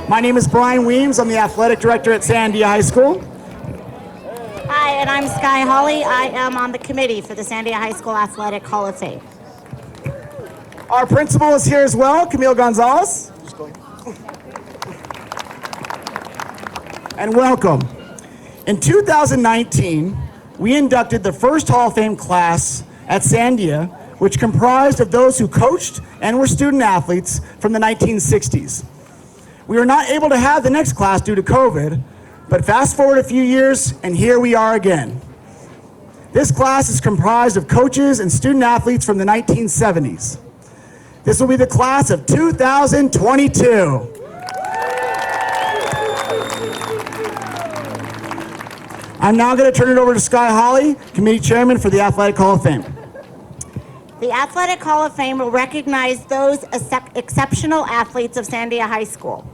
My name is Brian Weems. I'm the athletic director at Sandia High School. Hi, and I'm Sky Hawley. I am on the committee for the Sandia High School Athletic Hall of Fame. Our principal is here as well, Camille Gonzalez. And welcome. In 2019, we inducted the first Hall of Fame class at Sandia, which comprised of those who coached and were student athletes from the 1960s. We were not able to have the next class due to COVID, but fast forward a few years, and here we are again. This class is comprised of coaches and student athletes from the 1970s. This will be the class of 2022. I'm now going to turn it over to Sky Hawley, committee chairman for the Athletic Hall of Fame. The Athletic Hall of Fame will recognize those exceptional athletes of Sandia High School.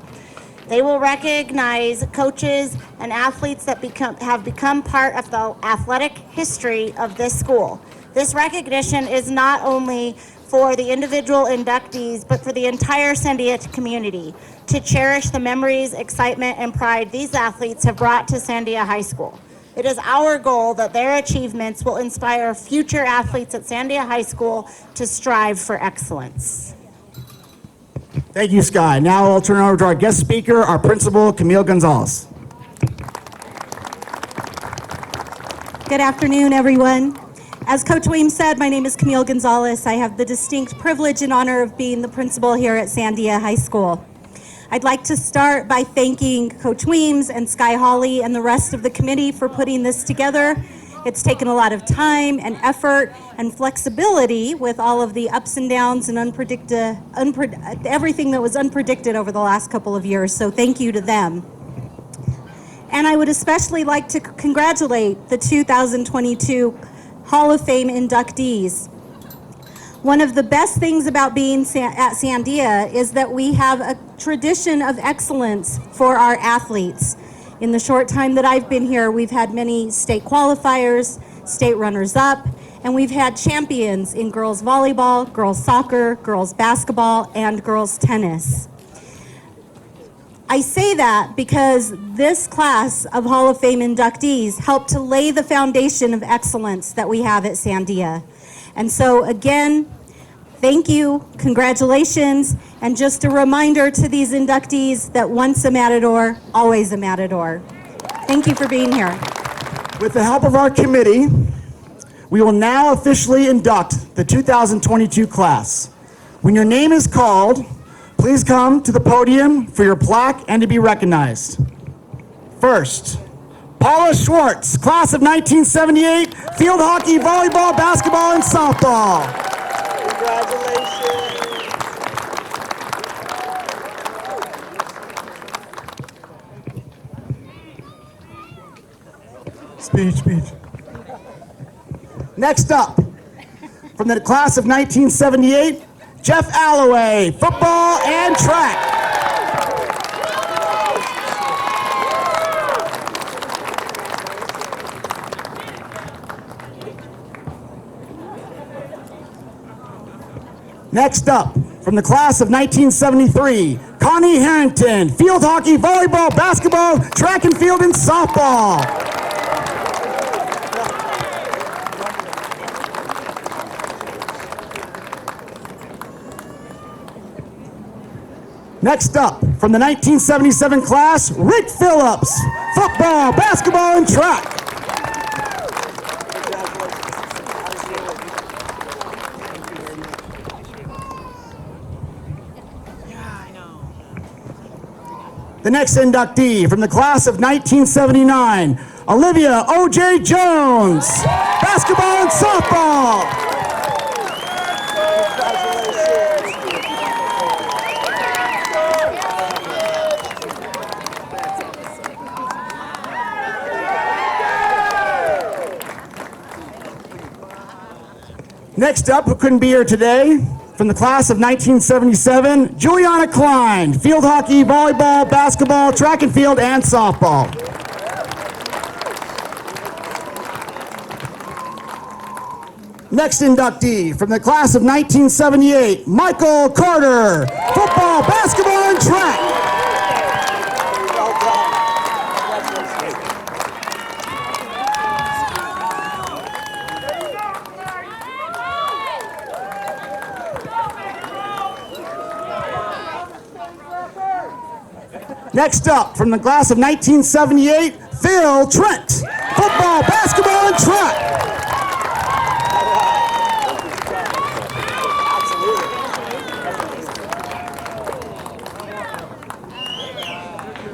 They will recognize coaches and athletes that have become part of the athletic history of this school. This recognition is not only for the individual inductees, but for the entire Sandia community to cherish the memories, excitement, and pride these athletes have brought to Sandia High School. It is our goal that their achievements will inspire future athletes at Sandia High School to strive for excellence. Thank you, Sky. Now I'll turn it over to our guest speaker, our principal, Camille Gonzalez. Good afternoon, everyone. As Coach Weems said, my name is Camille Gonzalez. I have the distinct privilege and honor of being the principal here at Sandia High School. I'd like to start by thanking Coach Weems and Sky Hawley and the rest of the committee for putting this together. It's taken a lot of time and effort and flexibility with all of the ups and downs and everything that was unpredicted over the last couple of years, so thank you to them. And I would especially like to congratulate the 2022 Hall of Fame inductees. One of the best things about being at Sandia is that we have a tradition of excellence for our athletes. In the short time that I've been here, we've had many state qualifiers, state runners-up, and we've had champions in girls volleyball, girls soccer, girls basketball, and girls tennis. I say that because this class of Hall of Fame inductees helped to lay the foundation of excellence that we have at Sandia. And so again, thank you, congratulations, and just a reminder to these inductees that once a Matador, always a Matador. Thank you for being here. With the help of our committee, we will now officially induct the 2022 class. When your name is called, please come to the podium for your plaque and to be recognized. First, Paula Schwartz, class of 1978, field hockey, volleyball, basketball, and softball. Congratulations. Speech. Next up, from the class of 1978, Jeff Alloway, football and track. Next up, from the class of 1973, Connie Harrington, field hockey, volleyball, basketball, track and field, and softball. Next up, from the 1977 class, Rick Phillips, football, basketball, and track. The next inductee from the class of 1979, Olivia O.J. Jones, basketball and softball. Next up, who couldn't be here today, from the class of 1977, Julianna Klein, field hockey, volleyball, basketball, track and field, and softball. Next inductee, from the class of 1978, Michael Carter, football, basketball, and track. Next up, from the class of 1978, Phil Trent. Football, basketball, and track.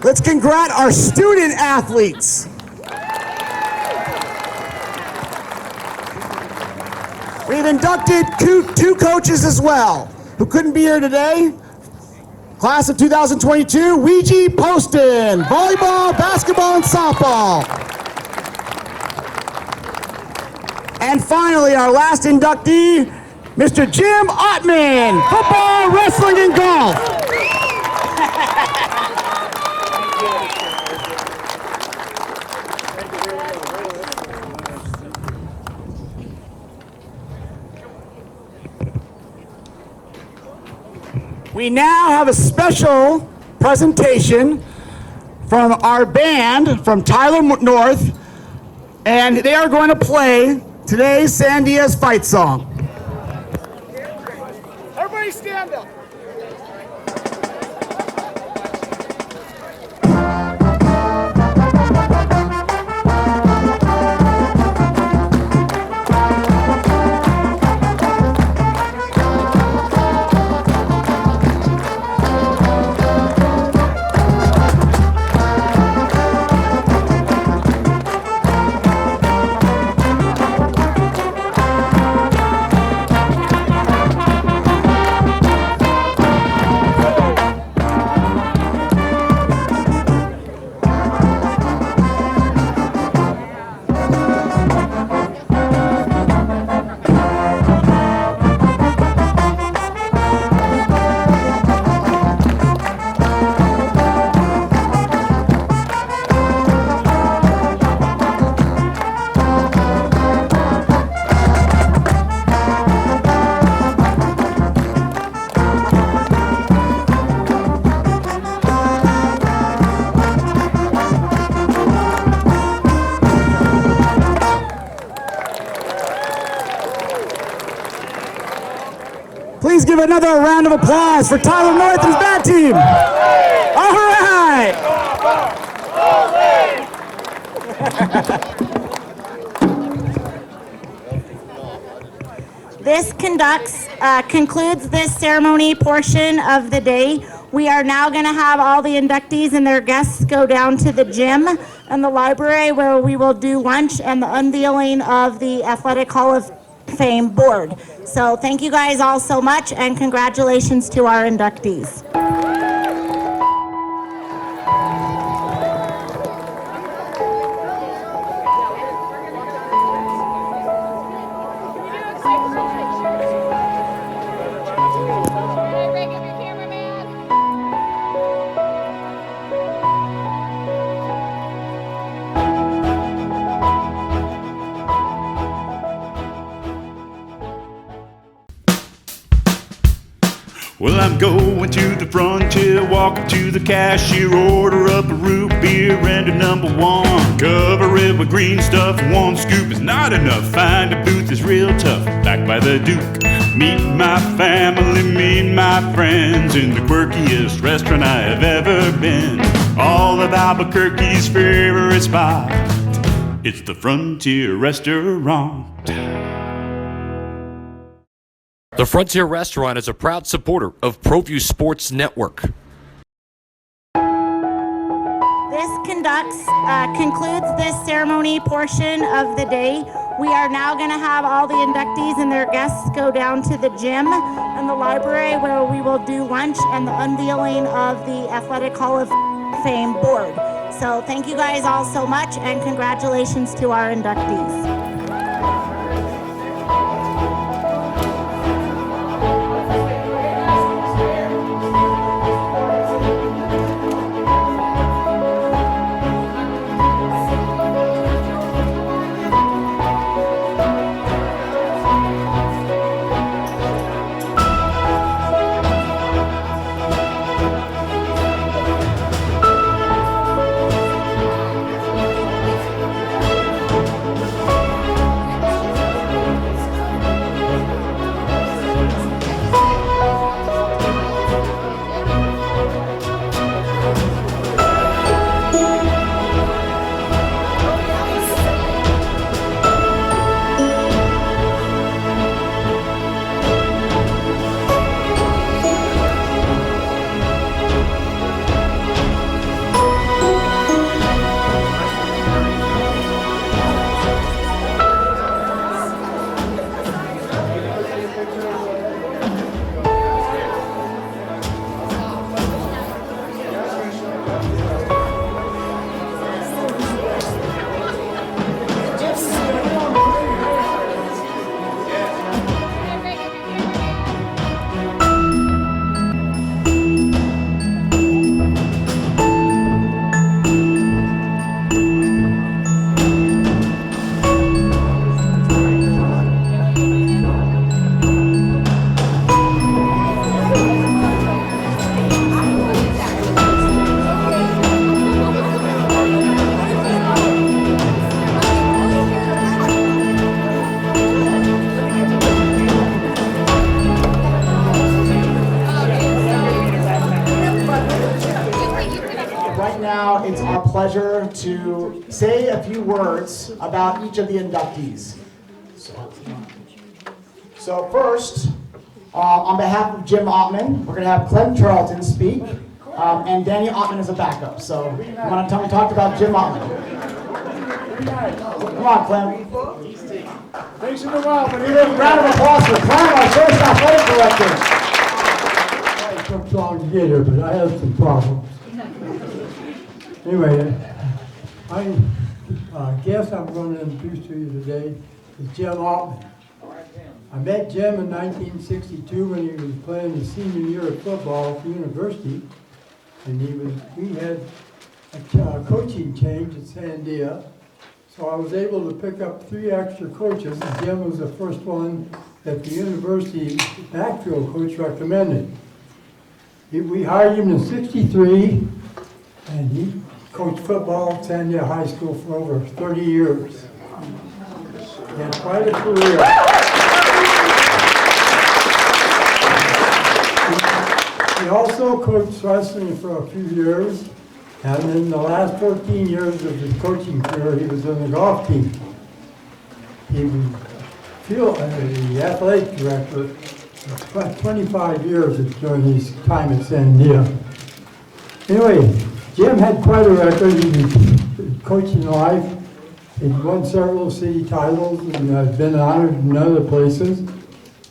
Let's congratulate our student athletes. We've inducted two coaches as well who couldn't be here today. Class of 2022, Ouija Poston, volleyball, basketball, and softball. And finally, our last inductee, Mr. Jim Altman, football, wrestling, and golf. We now have a special presentation from our band from Tyler North, and they are going to play today's Sandia's fight song. Everybody stand up. Please give another round of applause for Tyler North and his bad team. All right. This concludes this ceremony portion of the day. We are now going to have all the inductees and their guests go down to the gym and the library where we will do lunch and the unveiling of the Athletic Hall of Fame board. So thank you guys all so much, and congratulations to our inductees. Well, I'm going to the frontier, walk up to the cashier, order up a root beer and a number one. Cover it with green stuff, one scoop is not enough. Find a booth is real tough, back by the Duke. Meet my family, meet my friends in the quirkiest restaurant I have ever been. All of Albuquerque's favorite spot, it's the Frontier Restaurant. The Frontier Restaurant is a proud supporter of ProView Sports Network. This concludes this ceremony portion of the day. We are now going to have all the inductees and their guests go down to the gym and the library where we will do lunch and the unveiling of the Athletic Hall of Fame board. So thank you guys all so much, and congratulations to our inductees. It's our pleasure to say a few words about each of the inductees. So first, on behalf of Jim Altman, we're going to have Clem Charlton speak, and Danny Altman is a backup. So I want to talk about Jim Altman. Come on, Clem. Thanks in a while, but Give a round of applause for Clem, our first athletic director. it took long to get here, but I had some problems. Anyway, I guess I'm going to introduce to you today is Jim Altman. I met Jim in 1962 when he was playing his senior year of football at the university, and we had a coaching change at Sandia, so I was able to pick up 3 extra coaches, and Jim was the first one that the university backfield coach recommended. We hired him in '63, and he coached football at Sandia High School for over 30 years. He had quite a career. He also coached wrestling for a few years, and in the last 14 years of his coaching career, he was on the golf team. He was the athletic director for about 25 years during his time at Sandia. Anyway, Jim had quite a record. He was coaching life. He'd won several city titles and has been honored in other places.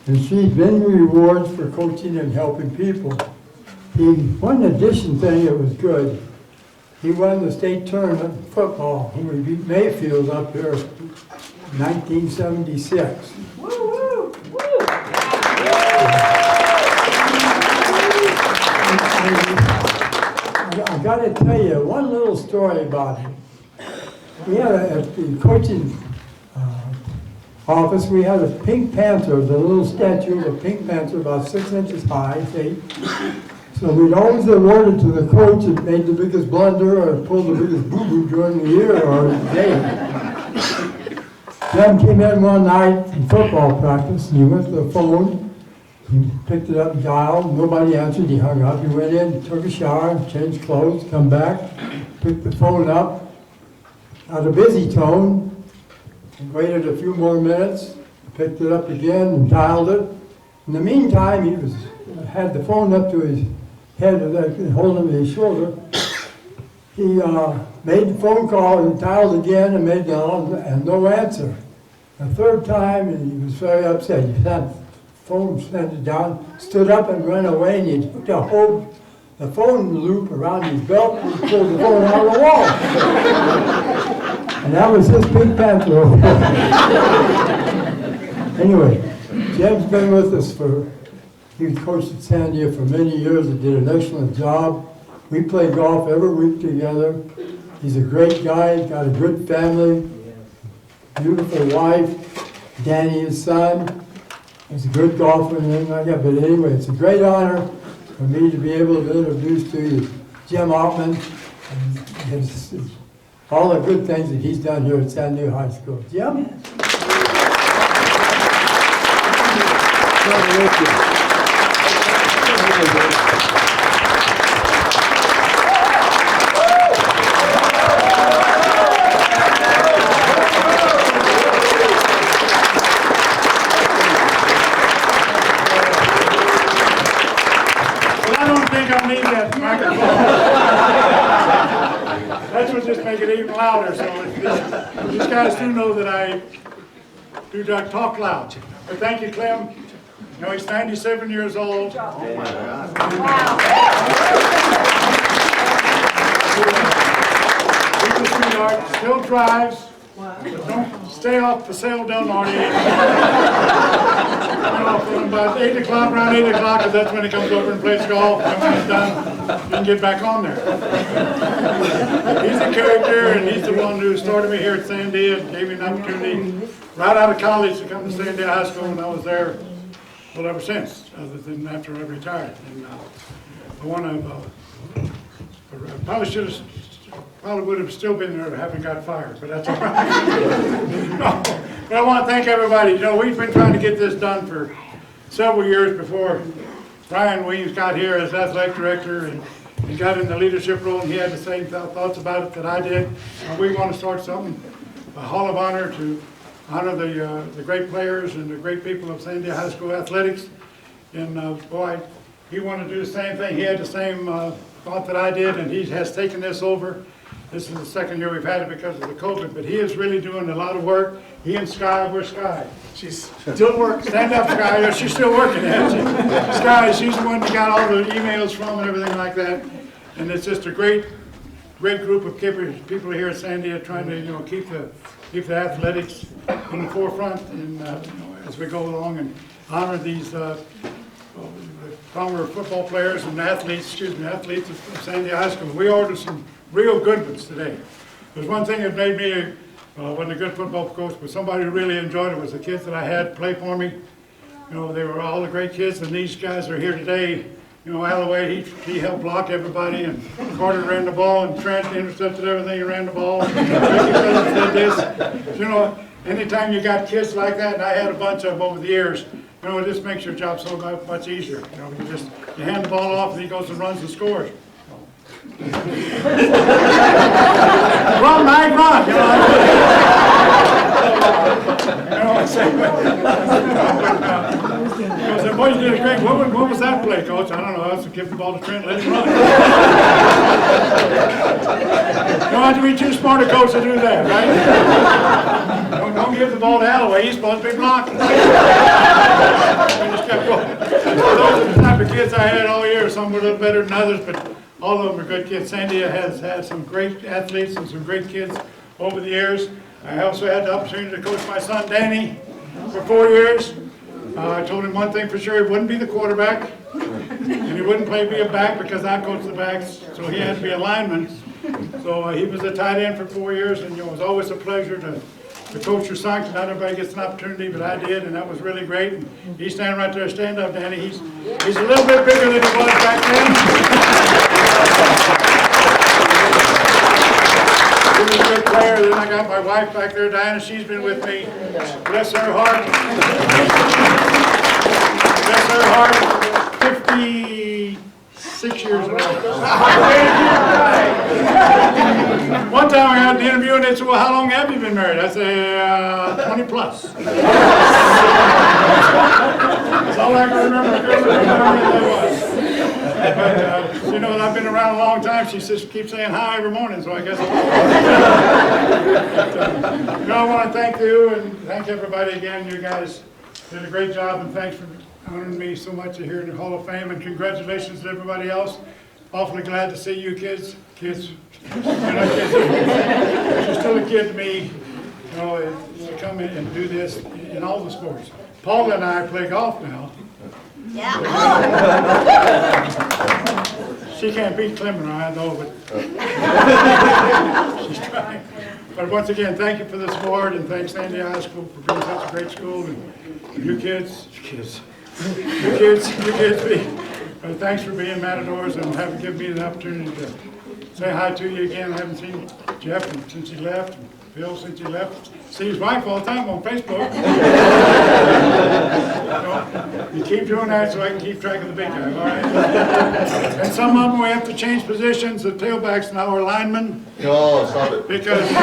And received many rewards for coaching and helping people. One addition thing that was good, he won the state tournament in football when we beat Mayfield up here in 1976. I got to tell you one little story about him. We had at the coaching office, we had a pink panther, the little statue of a pink panther about 6 inches high, see? So we'd always award it to the coach that made the biggest blunder or pulled the biggest boo-boo during the year or the day. Jim came in one night in football practice, and he went to the phone. He picked it up and dialed. Nobody answered. He hung up. He went in, took a shower, changed clothes, come back, picked the phone up, had a busy tone, and waited a few more minutes, picked it up again and dialed it. In the meantime, he had the phone up to his head, holding his shoulder. He made the phone call and dialed again and made no answer. The third time, and he was very upset. He had the phone sent it down, stood up and ran away, and he took the phone loop around his belt and pulled the phone out of the wall. And that was his Pink Panther. Anyway, Jim's been with us he was coached at Sandia for many years and did an excellent job. We play golf every week together. He's a great guy, got a good family, beautiful wife, Danny, his son. He's a good golfer and everything like that. But anyway, it's a great honor for me to be able to introduce to you Jim Altman and all the good things that he's done here at Sandia High School. Jim? That would just make it even louder. So these guys do know that I do talk loud. But thank you, Clem. You know, he's 97 years old. Oh my God. Wow. He's a sweetheart, still drives, but don't stay off the sail down Marty. From about 8 o'clock, around 8 o'clock, because that's when he comes over and plays golf, and when he's done, he can get back on there. He's a character, and he's the one who started me here at Sandia, and gave me an opportunity right out of college to come to Sandia High School, and I was there, well, ever since, other than after I retired. And I want to, probably would have still been there if I haven't got fired, but that's all right. No, but I want to thank everybody. You know, we've been trying to get this done for several years before Brian Weems got here as athletic director and he got in the leadership role, and he had the same thoughts about it that I did. We want to start something, a Hall of Honor to honor the great players and the great people of Sandia High School athletics. And boy, he wanted to do the same thing. He had the same thought that I did, and he has taken this over. This is the second year we've had it because of the COVID, but he is really doing a lot of work. He and Sky, where's Sky? She's still working. Stand up, Sky. Yeah, she's still working, isn't she? Sky, she's the one that got all the emails from and everything like that. And it's just a great group of people here at Sandia trying to, keep the athletics in the forefront, and as we go along and honor these former football players and athletes of Sandia High School. We ordered some real good ones today. There's one thing that made me, wasn't a good football coach, but somebody who really enjoyed it was the kids that I had play for me. They were all the great kids, and these guys are here today. Alloway, he helped block everybody, and Carter ran the ball, and Trent intercepted everything and ran the ball. And Phillips did this. Anytime you got kids like that, and I had a bunch of them over the years, it just makes your job so much easier. You hand the ball off, and he goes and runs and scores. Run, Mike, run! I said, boy, you did great. What was that play, Coach? I don't know. I was to give the ball to Trent, let him run. You don't have to be too smart a coach to do that, right? Don't give the ball to Alloway. He's supposed to be blocking. We just kept going. Those are the type of kids I had all year. Some were a little better than others, but all of them are good kids. Sandia has had some great athletes and some great kids over the years. I also had the opportunity to coach my son, Danny, for 4 years. I told him one thing for sure, he wouldn't be the quarterback, and he wouldn't be a back because I coached the backs, so he had to be a lineman. So he was a tight end for 4 years, and it was always a pleasure to coach your son. Not everybody gets an opportunity, but I did, and that was really great. And he's standing right there. Stand up, Danny. He's a little bit bigger than he was back then. He was a good player. Then I got my wife back there, Diana. She's been with me. Bless her heart. Bless her heart. 56 years old. One time I had an interview and they said, well, how long have you been married? I said, 20 plus. That's all I can remember. But, I've been around a long time. She just keeps saying hi every morning, so I guess I want to thank you and thank everybody again. You guys did a great job, and thanks for honoring me so much here in the Hall of Fame, and congratulations to everybody else. Awfully glad to see you kids. Kids. You're still a kid to me, to come in and do this in all the sports. Paula and I play golf now. Yeah. She can't beat Clement, I know, but she's trying. But once again, thank you for this award, and thanks Sandia High School for being such a great school, and you kids, thanks for being Matadors and having given me the opportunity to say hi to you again. I haven't seen Jeff since he left, and Phil since he left. See his wife all the time on Facebook. You keep doing that so I can keep track of the big guy, all right? And some of them we have to change positions. The tailbacks now are linemen. Oh, stop it. Because. All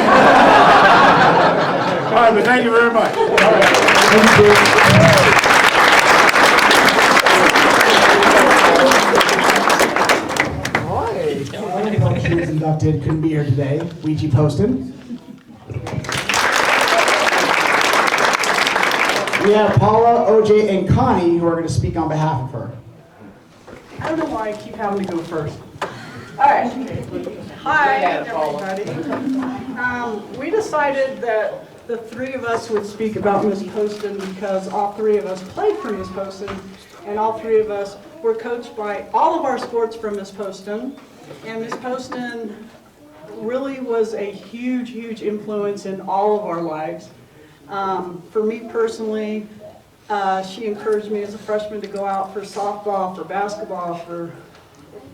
right, but thank you very much. All right. She was inducted, couldn't be here today. Ouija posted. We have Paula, OJ, and Connie who are going to speak on behalf of her. I don't know why I keep having to go first. All right. Hi, everybody. We decided that the three of us would speak about Miss Poston because all three of us played for Miss Poston, and all three of us were coached by all of our sports from Miss Poston. And Miss Poston really was a huge, huge influence in all of our lives. For me personally, she encouraged me as a freshman to go out for softball, for basketball, for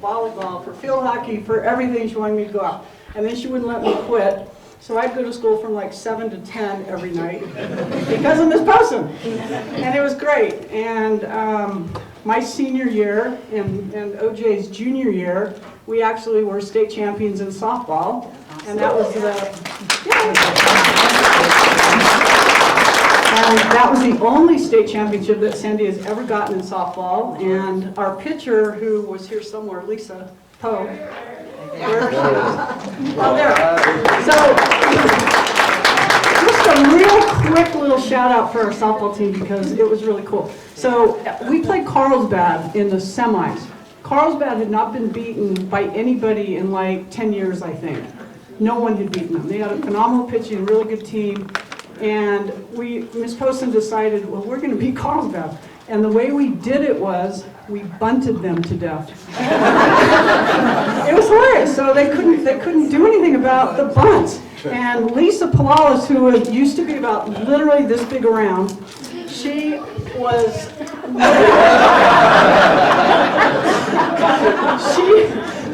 volleyball, for field hockey, for everything. She wanted me to go out. And then she wouldn't let me quit. So I'd go to school from like 7 to 10 every night because of Miss Poston. And it was great. And my senior year and OJ's junior year, we actually were state champions in softball. And that was And that was the only state championship that Sandia has ever gotten in softball. And our pitcher, who was here somewhere, Lisa Poe, where she is. Oh, there. So, just a real quick little shout out for our softball team because it was really cool. So, we played Carlsbad in the semis. Carlsbad had not been beaten by anybody in like 10 years, I think. No one had beaten them. They had a phenomenal pitching, really good team. And Miss Poston decided, well, we're going to beat Carlsbad. And the way we did it was, we bunted them to death. It was hilarious. So they couldn't do anything about the bunts. And Lisa Palalis, who used to be about literally this big around, she was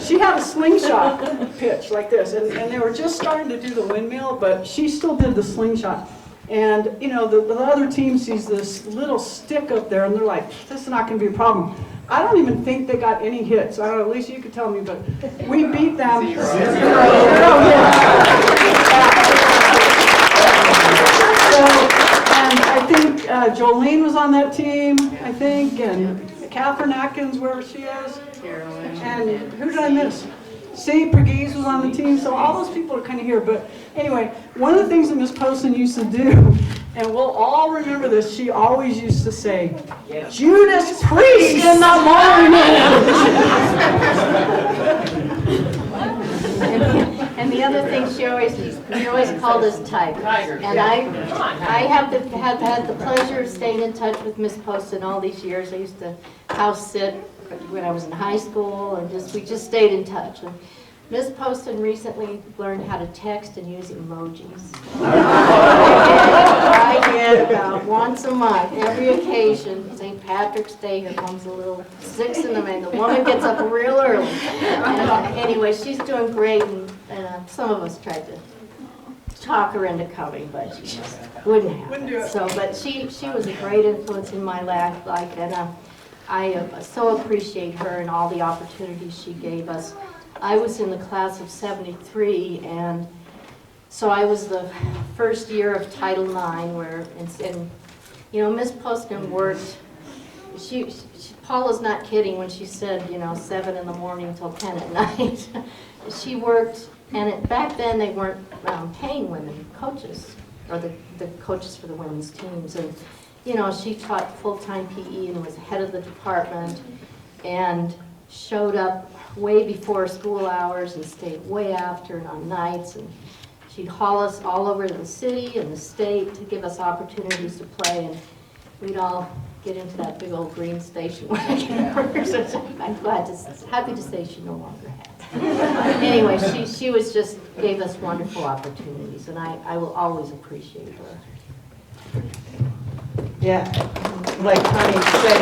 she had a slingshot pitch like this, and they were just starting to do the windmill, but she still did the slingshot. And you know, the other team sees this little stick up there, and they're like, "This is not going to be a problem." I don't even think they got any hits. I don't know, Lisa, you could tell me, but we beat them. Zero hits. So, and I think Jolene was on that team, I think, and Catherine Atkins, wherever she is. Carolyn. And who did I miss? See, Pergues was on the team, so all those people are kind of here. But anyway, one of the things that Miss Poston used to do, and we'll all remember this, she always used to say, Judas Priest in the morning! And the other thing she always called us Tiger. And I have had the pleasure of staying in touch with Miss Poston all these years. I used to house sit when I was in high school, and we just stayed in touch. And Miss Poston recently learned how to text and use emojis. I get about once a month, every occasion, St. Patrick's Day, here comes a little 6 in the morning. The woman gets up real early. And, anyway, she's doing great, and some of us tried to talk her into coming, but she just wouldn't have it. So, but she was a great influence in my life, and I so appreciate her and all the opportunities she gave us. I was in the class of 73, and so I was the first year of Title IX, where, and you know, Miss Poston worked, Paula's not kidding when she said, 7 in the morning till 10 at night. She worked, and back then they weren't paying women coaches, or the coaches for the women's teams, and she taught full-time PE and was head of the department, and showed up way before school hours and stayed way after and on nights, and she'd haul us all over the city and the state to give us opportunities to play, and we'd all get into that big old green station wagon. I'm happy to say she no longer has. Anyway, she was just gave us wonderful opportunities, and I will always appreciate her. Yeah, like Connie said,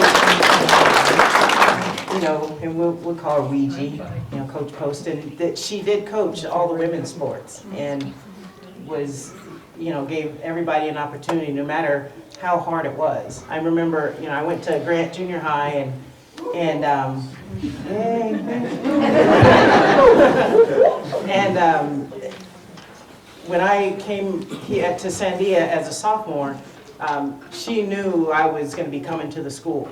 and we'll call her Ouija, Coach Poston, that she did coach all the women's sports and was, gave everybody an opportunity no matter how hard it was. I remember, I went to Grant Junior High and when I came here to Sandia as a sophomore, she knew I was going to be coming to the school,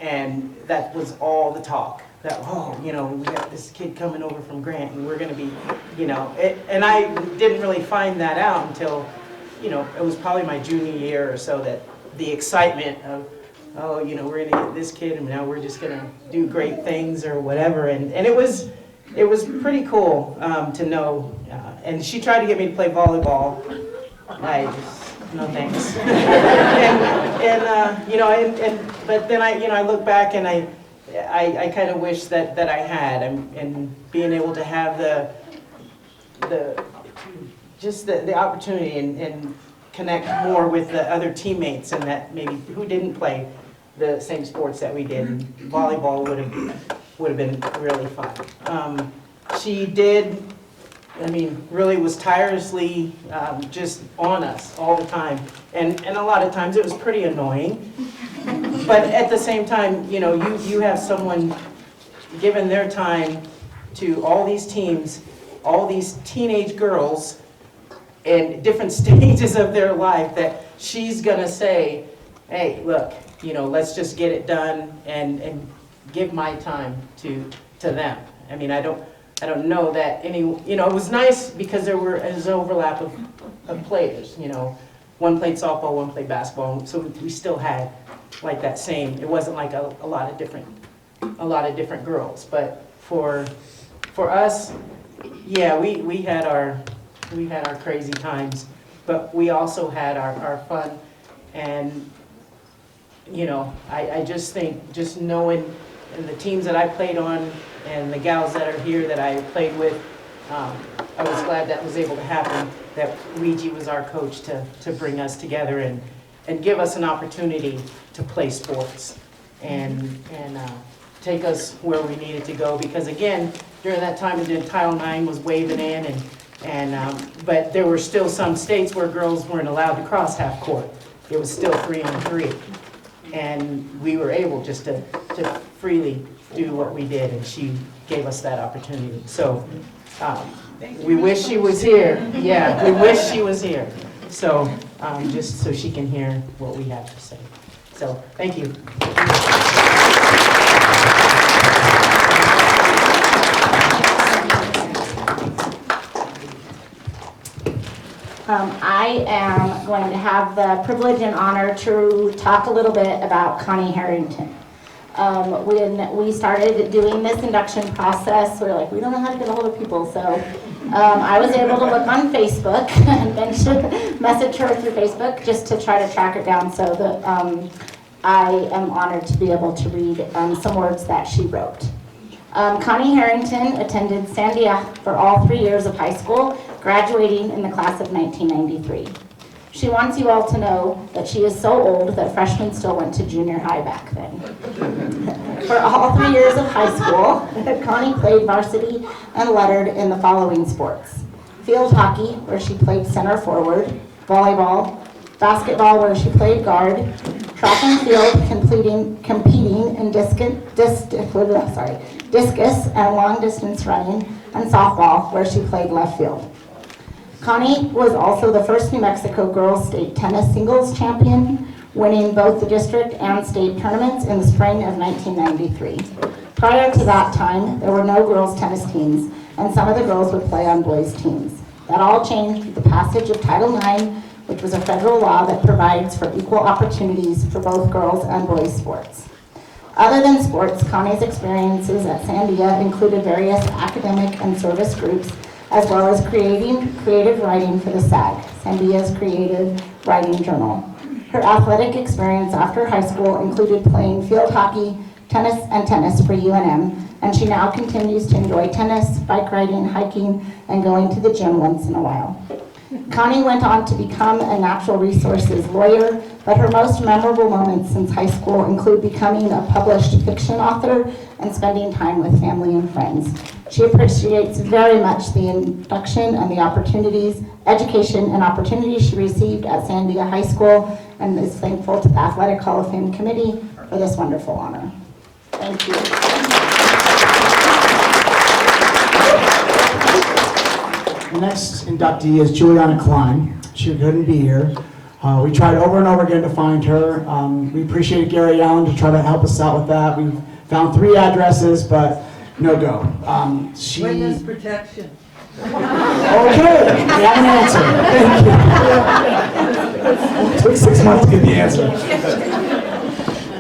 and that was all the talk. That, we got this kid coming over from Grant, and we're going to be, and I didn't really find that out until, it was probably my junior year or so, that the excitement of, we're going to get this kid, and now we're just going to do great things or whatever, and it was it was pretty cool to know. And she tried to get me to play volleyball. I just, no thanks. But then I look back and I kind of wish that I had, and being able to have the opportunity and connect more with the other teammates and that maybe who didn't play the same sports that we did. Volleyball would have been really fun. She did, really was tirelessly just on us all the time. And a lot of times it was pretty annoying. But at the same time, you have someone given their time to all these teams, all these teenage girls in different stages of their life, that she's gonna say, hey, look, let's just get it done and give my time to them. I don't know that any, it was nice because there was an overlap of players, one played softball, one played basketball, so we still had like that same, it wasn't like a lot of different girls, but for us, yeah, we had our crazy times, but we also had our fun. And I just think, just knowing, and the teams that I played on and the gals that are here that I played with, I was glad that was able to happen, that Luigi was our coach to bring us together and give us an opportunity to play sports and take us where we needed to go. Because again, during that time, Title IX was waving in, but there were still some states where girls weren't allowed to cross half court. It was still 3-on-3. And we were able just to freely do what we did, and she gave us that opportunity. So we wish she was here. Yeah, we wish she was here. So just so she can hear what we have to say. So thank you. I am going to have the privilege and honor to talk a little bit about Connie Harrington. When we started doing this induction process, we were like, we don't know how to get a hold of people, so I was able to look on Facebook and message her through Facebook just to try to track her down, so that I am honored to be able to read some words that she wrote. Connie Harrington attended Sandia for all 3 years of high school, graduating in the class of 1993. She wants you all to know that she is so old that freshmen still went to junior high back then. For all 3 years of high school, Connie played varsity and lettered in the following sports: field hockey, where she played center forward; volleyball; basketball, where she played guard; track and field, competing in discus and long distance running; and softball, where she played left field. Connie was also the first New Mexico girls state tennis singles champion, winning both the district and state tournaments in the spring of 1993. Prior to that time, there were no girls tennis teams, and some of the girls would play on boys teams. That all changed with the passage of Title IX, which was a federal law that provides for equal opportunities for both girls and boys sports. Other than sports, Connie's experiences at Sandia included various academic and service groups, as well as creative writing for the SAG, Sandia's Creative Writing Journal. Her athletic experience after high school included playing field hockey, tennis for UNM, and she now continues to enjoy tennis, bike riding, hiking, and going to the gym once in a while. Connie went on to become a natural resources lawyer, but her most memorable moments since high school include becoming a published fiction author and spending time with family and friends. She appreciates very much the induction and the opportunities, education and opportunities she received at Sandia High School, and is thankful to the Athletic Hall of Fame Committee for this wonderful honor. Thank you. The next inductee is Julianna Klein. She couldn't be here. We tried over and over again to find her. We appreciated Gary Allen to try to help us out with that. We found 3 addresses, but no go. Witness protection. Okay, we have an answer. Thank you. It took 6 months to get the answer.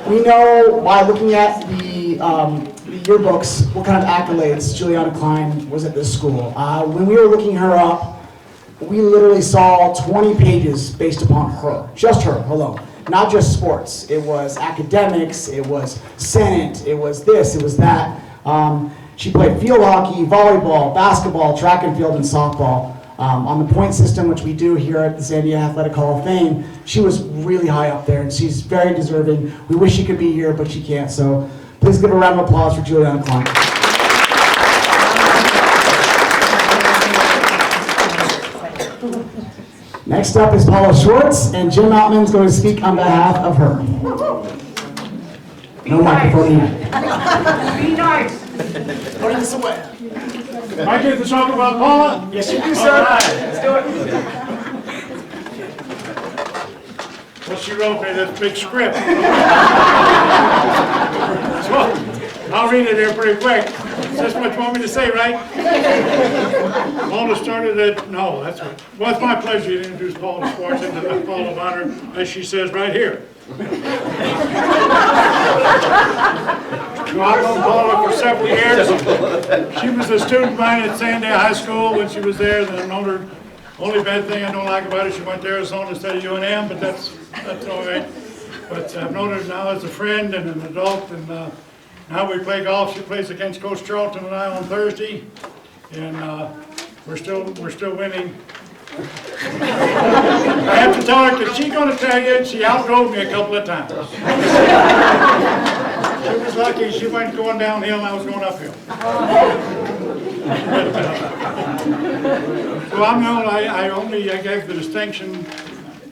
We know by looking at the yearbooks, what kind of accolades Julianna Klein was at this school. When we were looking her up, we literally saw 20 pages based upon her, just her alone. Not just sports. It was academics, it was Senate, it was this, it was that. She played field hockey, volleyball, basketball, track and field, and softball. On the point system, which we do here at the Sandia Athletic Hall of Fame, she was really high up there, and she's very deserving. We wish she could be here, but she can't. So please give a round of applause for Julianna Klein. Next up is Paula Schwartz, and Jim Altman's going to speak on behalf of her. No microphone needed. Be nice. Putting this away. I get to talk about Paula? Yes, you do, sir. Let's do it. Well, she wrote me this big script. So, I'll read it here pretty quick. That's what you want me to say, right? Paula started at, no, that's right. Well, it's my pleasure to introduce Paula Schwartz into the Hall of Honor, as she says right here. I've known Paula for several years. She was a student of mine at Sandia High School when she was there. Then I've known her. Only bad thing I don't like about her, she went to Arizona instead of UNM, but that's all right. But I've known her now as a friend and an adult, and now we play golf. She plays against Coach Charlton and I on Thursday, and we're still winning. I have to tell her, because she's going to tell you, she outdrove me a couple of times. She was lucky she went going downhill and I was going uphill. So I'm known, I gave the distinction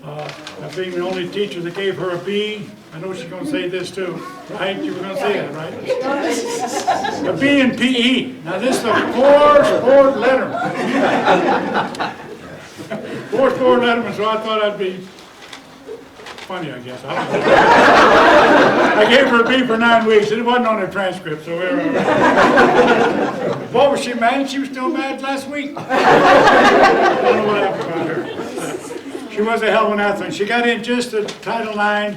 of being the only teacher that gave her a B. I know she's going to say this too, right? You were going to say that, right? A B in PE. Now this is a 4-sport letterman. 4-sport letterman, so I thought I'd be funny, I guess. I don't know. I gave her a B for 9 weeks, and it wasn't on her transcript, so we were all right. What was she mad? She was still mad last week. I don't know what happened about her. She was a hell of an athlete. She got in just as Title IX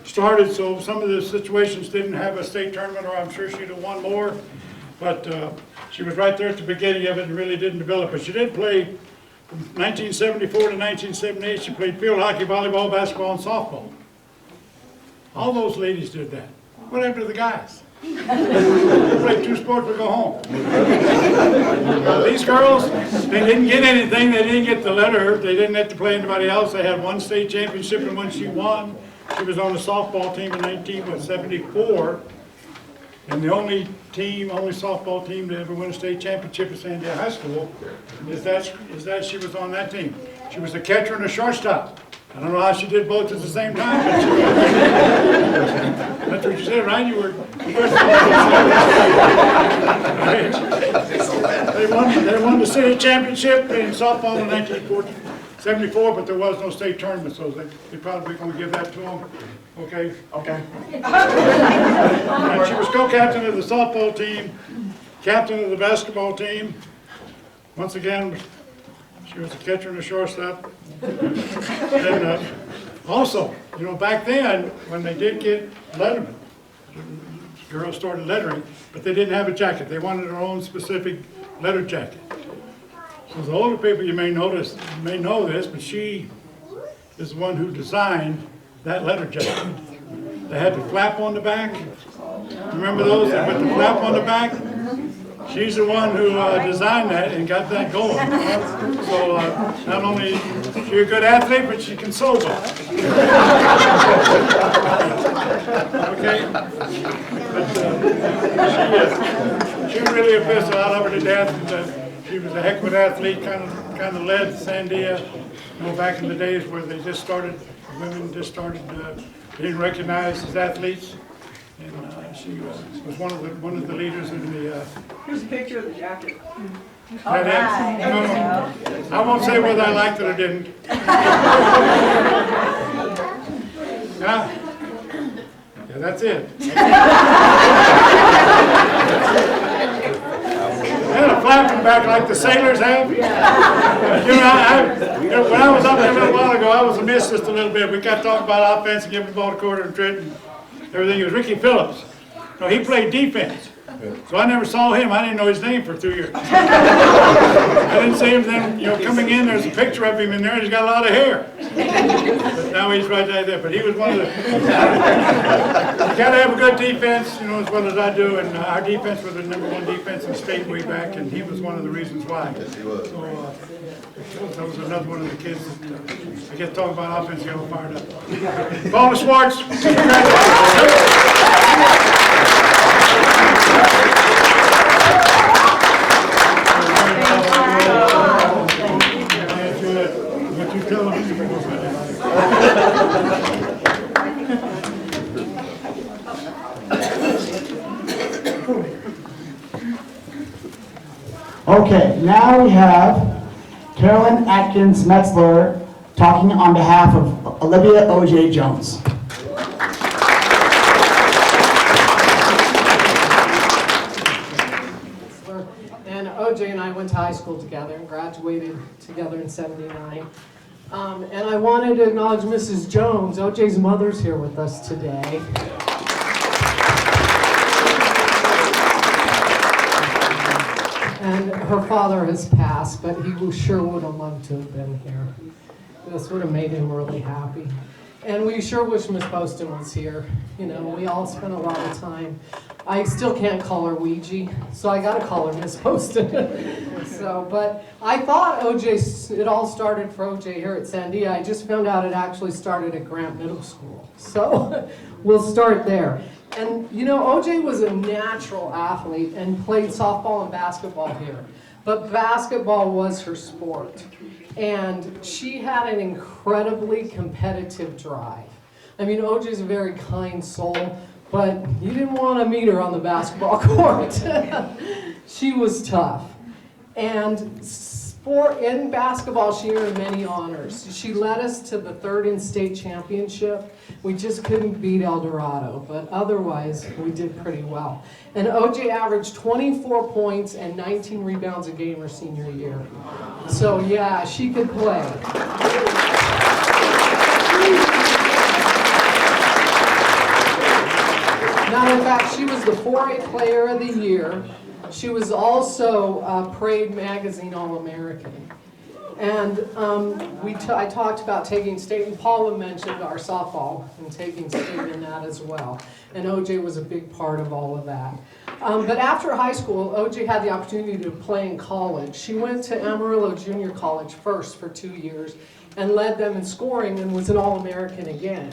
started, so some of the situations didn't have a state tournament, or I'm sure she'd have won more. But she was right there at the beginning of it and really didn't develop. But she did play from 1974 to 1978. She played field hockey, volleyball, basketball, and softball. All those ladies did that. What happened to the guys? They played 2 sports and go home. These girls, they didn't get anything. They didn't get the letter. They didn't have to play anybody else. They had 1 state championship, and when she won, she was on the softball team in 1974. And the only softball team to ever win a state championship at Sandia High School is that she was on that team. She was a catcher and a shortstop. I don't know how she did both at the same time, but she was. That's what you said, right? You were. They won the state championship in softball in 1974, but there was no state tournament, so they probably going to give that to them. Okay. Okay. And she was co-captain of the softball team, captain of the basketball team. Once again, she was a catcher and a shortstop. And also, you know, back then, when they did get letterman, girls started lettering, but they didn't have a jacket. They wanted their own specific letter jacket. So the older people, you may know this, but she is the one who designed that letter jacket. They had the flap on the back. Remember those? They put the flap on the back. She's the one who designed that and got that going. So not only is she a good athlete, but she can sew well. Okay? But she really pissed I love her to death. And, she was a heck of an athlete, kind of led Sandia, you know, back in the days where they just started, women just started being recognized as athletes. And she was one of the leaders in the. Here's a picture of the jacket. That is, no, I won't say whether I liked it or didn't. Yeah, that's it. And a flap in the back like the sailors have. You know, when I was up there a little while ago, I was amiss just a little bit. We got talking about offense and giving the ball to Quarter and Trent and everything. It was Ricky Phillips. No, he played defense. So I never saw him. I didn't know his name for 2 years. I didn't see him then, coming in, there's a picture of him in there, and he's got a lot of hair. But now he's right there. But he was one of the... You gotta have a good defense, as well as I do, and our defense was the #1 defense in state way back, and he was one of the reasons why. Yes, he was. So, that was another one of the kids that, I guess, talking about offense, got all fired up. Paula Schwartz. What you tell them? Okay, now we have Carolyn, Atkins, Metzler talking on behalf of Olivia O.J. Jones. And OJ and I went to high school together and graduated together in '79. And I wanted to acknowledge Mrs. Jones. OJ's mother's here with us today. And her father has passed, but he sure would have loved to have been here. This would have made him really happy. And we sure wish Miss Poston was here. We all spent a lot of time. I still can't call her Ouija, so I gotta call her Miss Poston. But I thought it all started for OJ here at Sandia. I just found out it actually started at Grant Middle School. So we'll start there. And OJ was a natural athlete and played softball and basketball here. But basketball was her sport. And she had an incredibly competitive drive. I mean, OJ's a very kind soul, but you didn't want to meet her on the basketball court. She was tough. And in basketball, she earned many honors. She led us to the 3rd in state championship. We just couldn't beat El Dorado, but otherwise, we did pretty well. And OJ averaged 24 points and 19 rebounds a game her senior year. So yeah, she could play. Matter of fact, she was the 4A Player of the Year. She was also Parade Magazine All-American. And I talked about taking state, and Paula mentioned our softball and taking state in that as well. And OJ was a big part of all of that. But after high school, OJ had the opportunity to play in college. She went to Amarillo Junior College first for 2 years and led them in scoring and was an All-American again.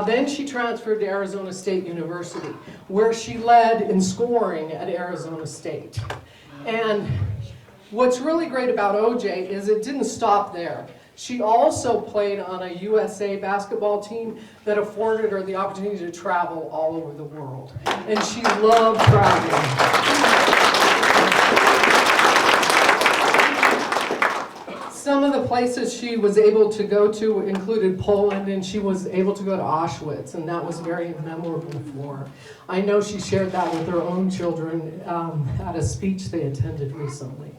Then she transferred to Arizona State University, where she led in scoring at Arizona State. And what's really great about OJ is it didn't stop there. She also played on a USA basketball team that afforded her the opportunity to travel all over the world. And she loved traveling. Some of the places she was able to go to included Poland, and she was able to go to Auschwitz, and that was very memorable for her. I know she shared that with her own children at a speech they attended recently.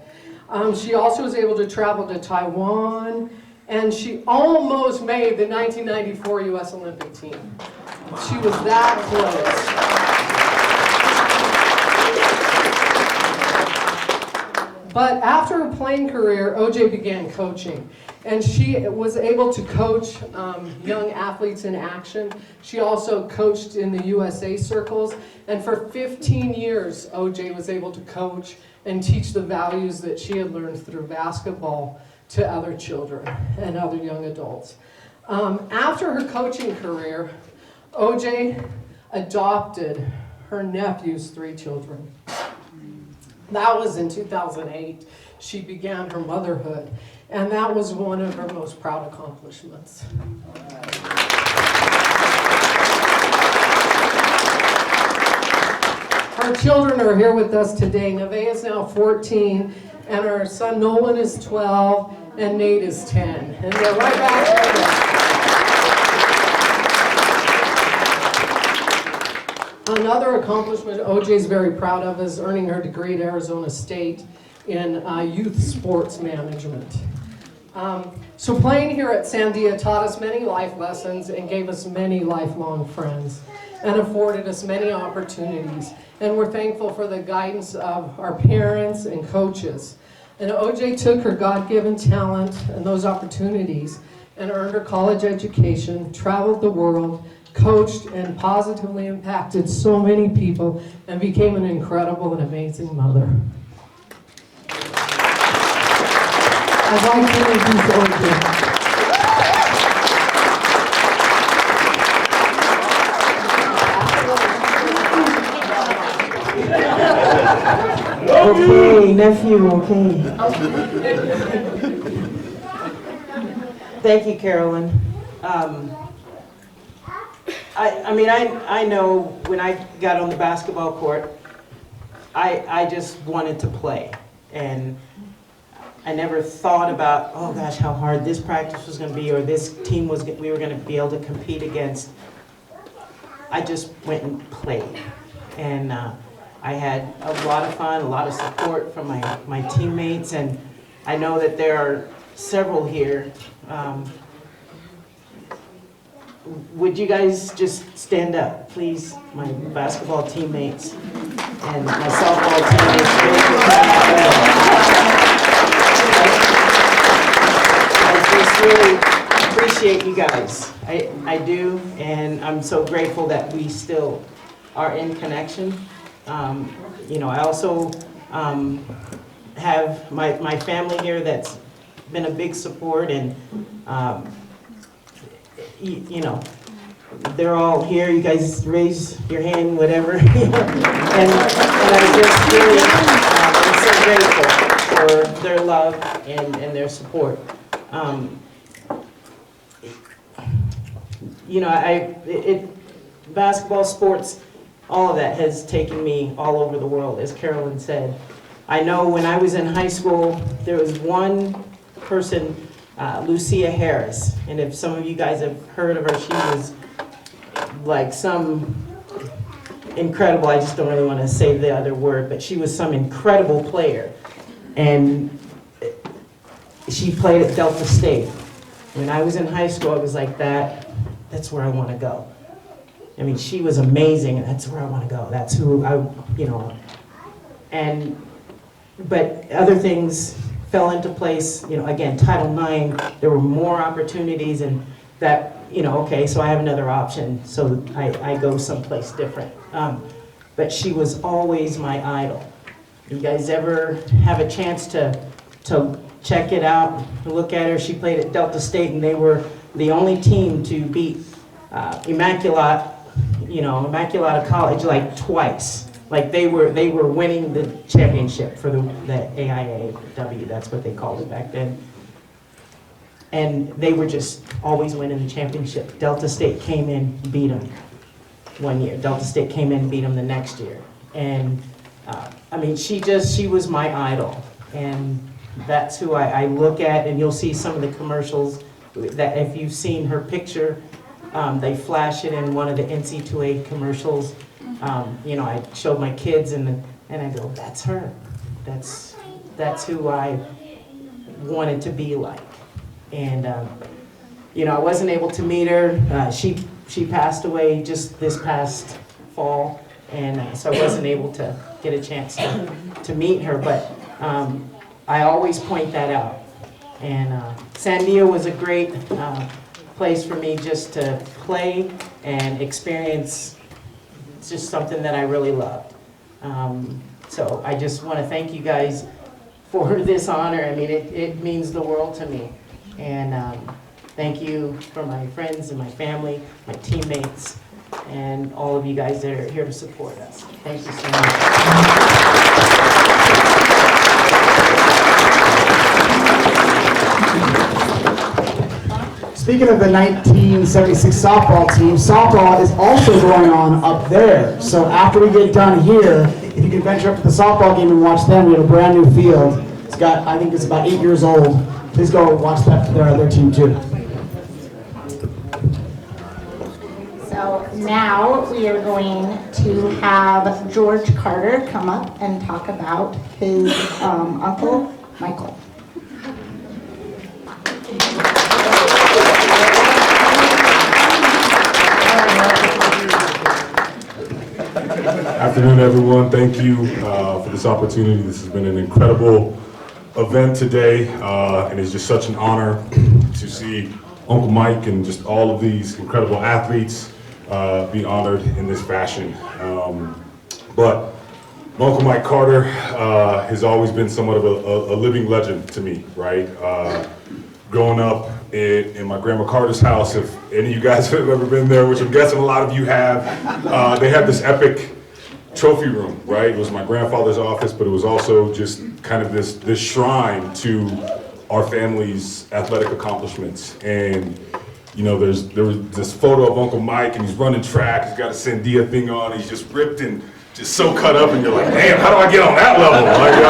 She also was able to travel to Taiwan, and she almost made the 1994 U.S. Olympic team. She was that close. But after her playing career, OJ began coaching, and she was able to coach young athletes in action. She also coached in the USA circles, and for 15 years, OJ was able to coach and teach the values that she had learned through basketball to other children and other young adults. After her coaching career, OJ adopted her nephew's 3 children. That was in 2008. She began her motherhood, and that was one of her most proud accomplishments. Her children are here with us today. Nevaeh is now 14, and her son Nolan is 12, and Nate is 10. And they're right back with us. Another accomplishment OJ is very proud of is earning her degree at Arizona State in youth sports management. So playing here at Sandia taught us many life lessons and gave us many lifelong friends. and afforded us many opportunities. And we're thankful for the guidance of our parents and coaches. And OJ took her God-given talent and those opportunities and earned her college education, traveled the world, coached and positively impacted so many people, and became an incredible and amazing mother. I'd like to introduce OJ. Okay, nephew, okay. Thank you, Carolyn. I know when I got on the basketball court, I just wanted to play. And I never thought about, oh gosh, how hard this practice was going to be, or this team we were going to be able to compete against. I just went and played. And I had a lot of fun, a lot of support from my teammates, and I know that there are several here. Would you guys just stand up, please, my basketball teammates and my softball teammates? I just really appreciate you guys. I do, and I'm so grateful that we still are in connection. I also have my family here that's been a big support, and they're all here. You guys raise your hand, whatever. and I just really am so grateful for their love and their support. Basketball, sports, all of that has taken me all over the world, as Carolyn said. I know when I was in high school, there was one person, Lucia Harris, and if some of you guys have heard of her, she was like some incredible, I just don't really want to say the other word, but she was some incredible player. And she played at Delta State. When I was in high school, I was like, that's where I want to go. I mean, she was amazing, and that's where I want to go. That's who but other things fell into place. Again, Title IX, there were more opportunities, and that, okay, so I have another option, so I go someplace different. But she was always my idol. You guys ever have a chance to check it out, look at her? She played at Delta State, and they were the only team to beat Immaculata College like twice. Like they were winning the championship for the AIAW, that's what they called it back then. And they were just always winning the championship. Delta State came in, beat them one year. Delta State came in and beat them the next year. And she was my idol. And that's who I look at, and you'll see some of the commercials that if you've seen her picture, they flash it in one of the NC2A commercials. I showed my kids, and I go, that's her. That's who I wanted to be like. And I wasn't able to meet her. She passed away just this past fall, and so I wasn't able to get a chance to meet her. But I always point that out. And Sandia was a great place for me just to play and experience. It's just something that I really loved. So I just want to thank you guys for this honor. I mean, it means the world to me. And thank you for my friends and my family, my teammates, and all of you guys that are here to support us. Thank you so much. Speaking of the 1976 softball team, softball is also going on up there. So after we get done here, if you can venture up to the softball game and watch them, we have a brand new field. It's got, I think it's about 8 years old. Please go watch that, their team too. So now we are going to have George Carter come up and talk about his uncle, Michael. Afternoon, everyone. Thank you for this opportunity. This has been an incredible event today, and it's just such an honor to see Uncle Mike and just all of these incredible athletes be honored in this fashion. But Uncle Mike Carter has always been somewhat of a living legend to me, right? Growing up in my grandma Carter's house, if any of you guys have ever been there, which I'm guessing a lot of you have, they had this epic trophy room, right? It was my grandfather's office, but it was also just kind of this shrine to our family's athletic accomplishments. And you know, there was this photo of Uncle Mike, and he's running track. He's got a Sandia thing on. He's just ripped and just so cut up, and you're like, damn, how do I get on that level? Like,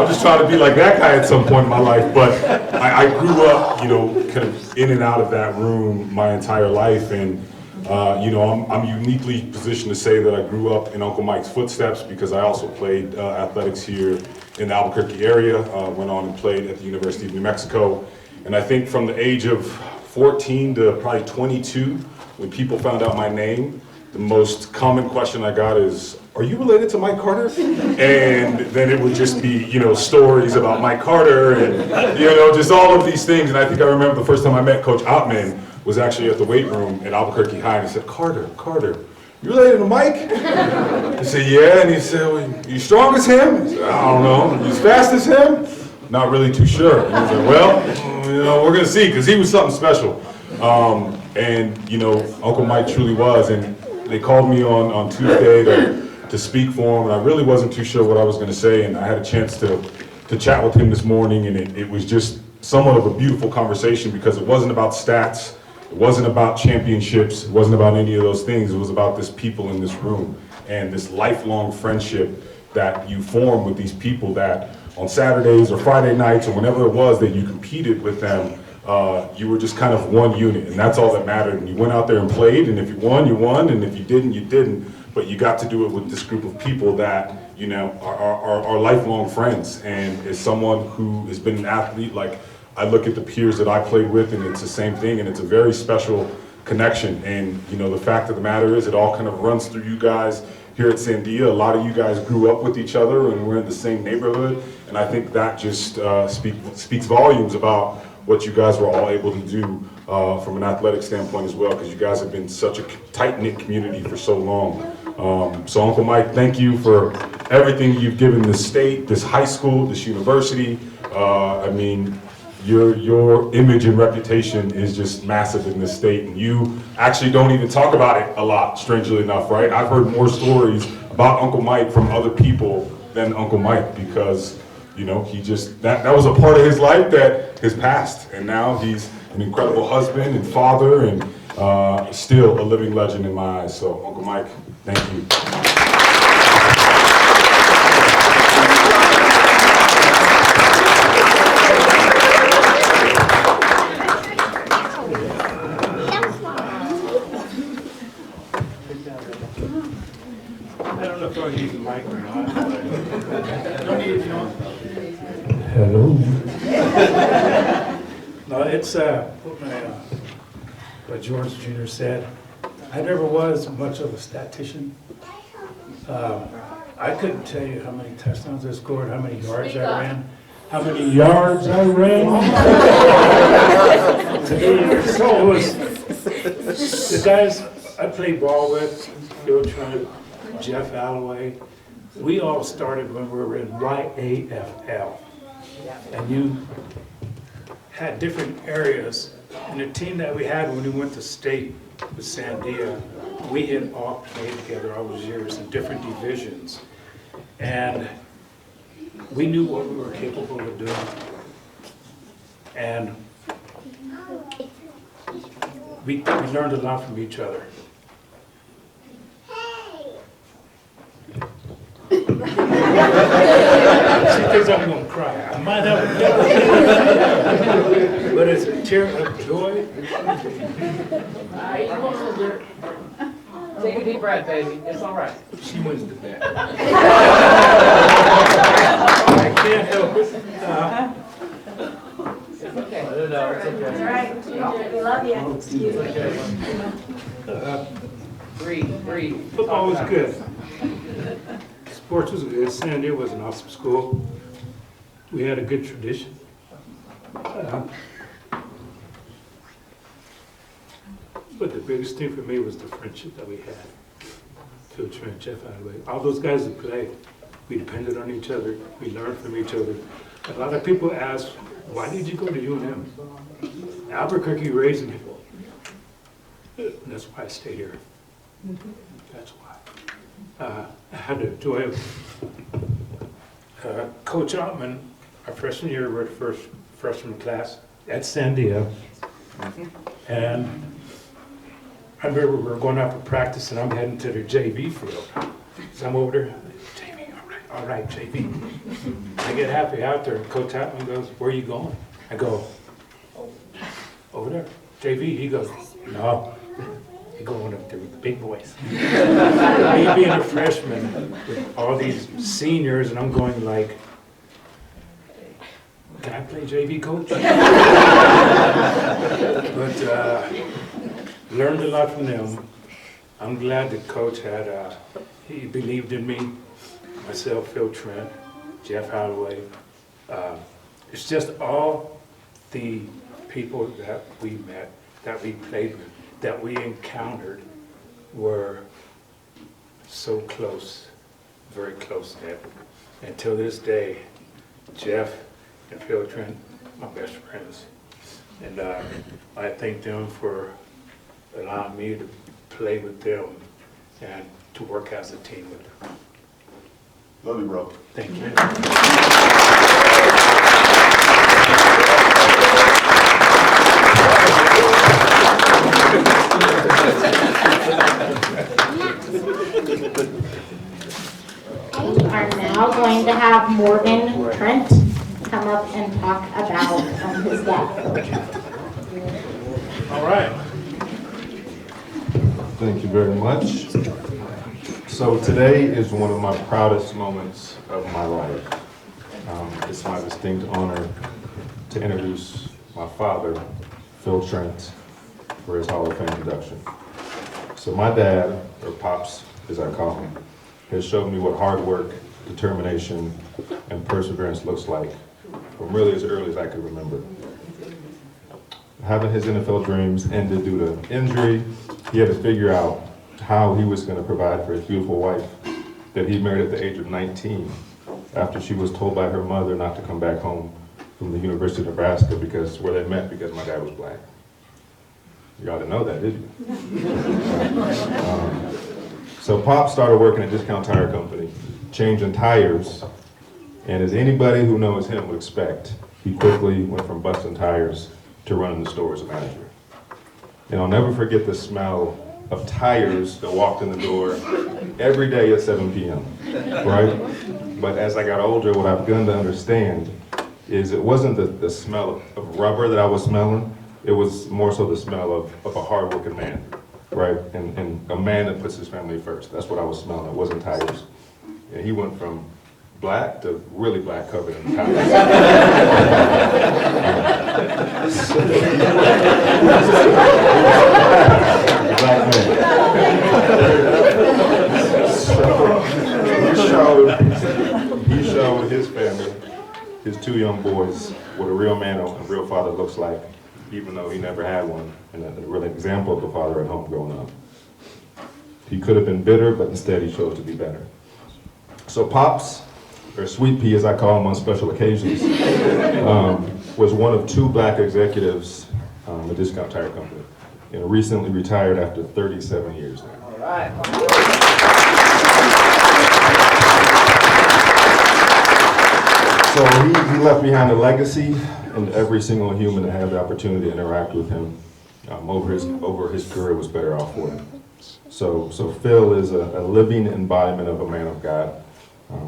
I'm just trying to be like that guy at some point in my life. But I grew up, you know, kind of in and out of that room my entire life, and you know, I'm uniquely positioned to say that I grew up in Uncle Mike's footsteps because I also played athletics here in the Albuquerque area. Went on and played at the University of New Mexico, and I think from the age of 14 to probably 22, when people found out my name, the most common question I got is, are you related to Mike Carter? And then it would just be, you know, stories about Mike Carter and, you know, just all of these things. And I think I remember the first time I met Coach Altman was actually at the weight room at Albuquerque High, and he said, Carter, you related to Mike? I said, yeah, and he said, well, you strong as him? I said, I don't know. You as fast as him? Not really too sure. And he said, well, you know, we're gonna see, because he was something special. And, you know, Uncle Mike truly was, and they called me on Tuesday to speak for him, and I really wasn't too sure what I was going to say, and I had a chance to chat with him this morning, and it was just somewhat of a beautiful conversation because it wasn't about stats, it wasn't about championships, it wasn't about any of those things. It was about this people in this room and this lifelong friendship that you form with these people that on Saturdays or Friday nights or whenever it was that you competed with them, you were just kind of one unit, and that's all that mattered. And you went out there and played, and if you won, you won, and if you didn't, you didn't. But you got to do it with this group of people that, you know, are lifelong friends. And as someone who has been an athlete, like, I look at the peers that I played with, and it's the same thing, and it's a very special connection. And, you know, the fact of the matter is it all kind of runs through you guys here at Sandia. A lot of you guys grew up with each other, and we're in the same neighborhood. And I think that just speaks volumes about what you guys were all able to do from an athletic standpoint as well, because you guys have been such a tight-knit community for so long. So Uncle Mike, thank you for everything you've given this state, this high school, this university. I mean, your image and reputation is just massive in this state, and you actually don't even talk about it a lot, strangely enough, right? I've heard more stories about Uncle Mike from other people than Uncle Mike, because you know, he just, that was a part of his life that has passed, and now he's an incredible husband and father, and still a living legend in my eyes. So, Uncle Mike, thank you. I don't know if I'll use the mic or not. Don't need it if you don't. Hello. No, it's what George Jr. said. I never was much of a statistician. I couldn't tell you how many touchdowns I scored, how many yards I ran, how many yards I ran. So it was the guys I played ball with, Trent, Jeff Alloway. We all started when we were in YAFL. And you had different areas. And the team that we had when we went to state with Sandia, we had all played together all those years in different divisions. And we knew what we were capable of doing. And we learned a lot from each other. She thinks I'm going to cry. I might have a but it's a tear of joy. Take a deep breath, baby. It's all right. She wins the bet. I can't help it. It's okay. No, it's okay. All right. We love you. Excuse me. Breathe. Football was good. Sports was good. Sandia was an awesome school. We had a good tradition. But the biggest thing for me was the friendship that we had. Phil, Trent, Jeff, Alloway. All those guys that played, we depended on each other. We learned from each other. A lot of people ask, why did you go to Unm? Albuquerque raised me. And that's why I stayed here. That's why. I had the joy of Coach Altman, our freshman year, we were the first freshman class at Sandia. And I remember we were going out for practice and I'm heading to the JV field. So I'm over there, JV, all right, JV. I get halfway out there and Coach Altman goes, where are you going? I go, over there, JV. He goes, no. You're going up there with the big boys. Me being a freshman with all these seniors, and I'm going like, can I play JV coach? But learned a lot from them. I'm glad the coach had, he believed in me, myself, Phil, Trent, Jeff Alloway. It's just all the people that we met, that we played with, that we encountered were so close, very close knit. And till this day, Jeff and Phil Trent, my best friends. And I thank them for allowing me to play with them and to work as a team with them. Love you, bro. Thank you. We are now going to have Morgan Trent come up and talk about his dad. All right. Thank you very much. So today is one of my proudest moments of my life. It's my distinct honor to introduce my father, Phil Trent, for his Hall of Fame induction. So my dad, or Pops as I call him, has showed me what hard work, determination, and perseverance looks like from really as early as I could remember. Having his NFL dreams ended due to injury, he had to figure out how he was going to provide for his beautiful wife that he married at the age of 19 after she was told by her mother not to come back home from the University of Nebraska where they met because my dad was black. You ought to know that, did you? So Pop started working at Discount Tire Company, changing tires, and as anybody who knows him would expect, he quickly went from busting tires to running the store as a manager. And I'll never forget the smell of tires that walked in the door every day at 7 p.m., right? But as I got older, what I've begun to understand is it wasn't the smell of rubber that I was smelling, it was more so the smell of a hard-working man, right? And a man that puts his family first. That's what I was smelling. It wasn't tires. And he went from black to really black covered in tires. Black man. So he showed his family, his two young boys, what a real man, a real father looks like, even though he never had one, and a real example of a father at home growing up. He could have been bitter, but instead he chose to be better. So Pops, or Sweet Pea as I call him on special occasions, was one of two black executives at Discount Tire Company, and recently retired after 37 years now. All right. So he left behind a legacy, and every single human that had the opportunity to interact with him over his career was better off for him. So Phil is a living embodiment of a man of God.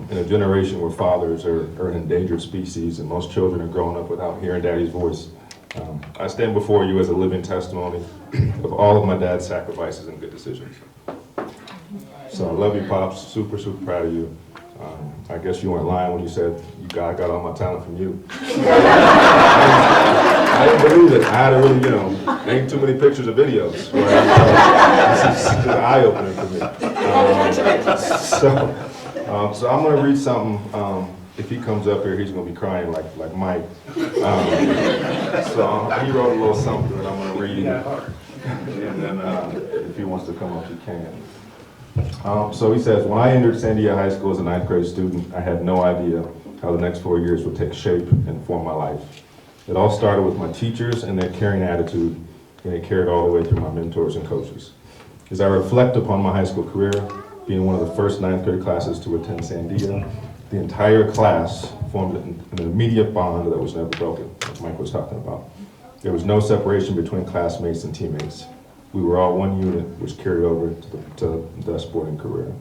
In a generation where fathers are an endangered species and most children are growing up without hearing daddy's voice, I stand before you as a living testimony of all of my dad's sacrifices and good decisions. So I love you, Pops. Super, super proud of you. I guess you weren't lying when you said I got all my talent from you. I didn't believe it. I had to really, ain't too many pictures or videos. Right? This is an eye-opener for me. So I'm going to read something. If he comes up here, he's going to be crying like Mike. So he wrote a little something that I'm going to read. And then if he wants to come up, he can. So he says, when I entered Sandia High School as a 9th grade student, I had no idea how the next 4 years would take shape and form my life. It all started with my teachers and their caring attitude, and it carried all the way through my mentors and coaches. As I reflect upon my high school career, being one of the first 9th grade classes to attend Sandia, the entire class formed an immediate bond that was never broken, as Mike was talking about. There was no separation between classmates and teammates. We were all one unit, which carried over to the sporting career.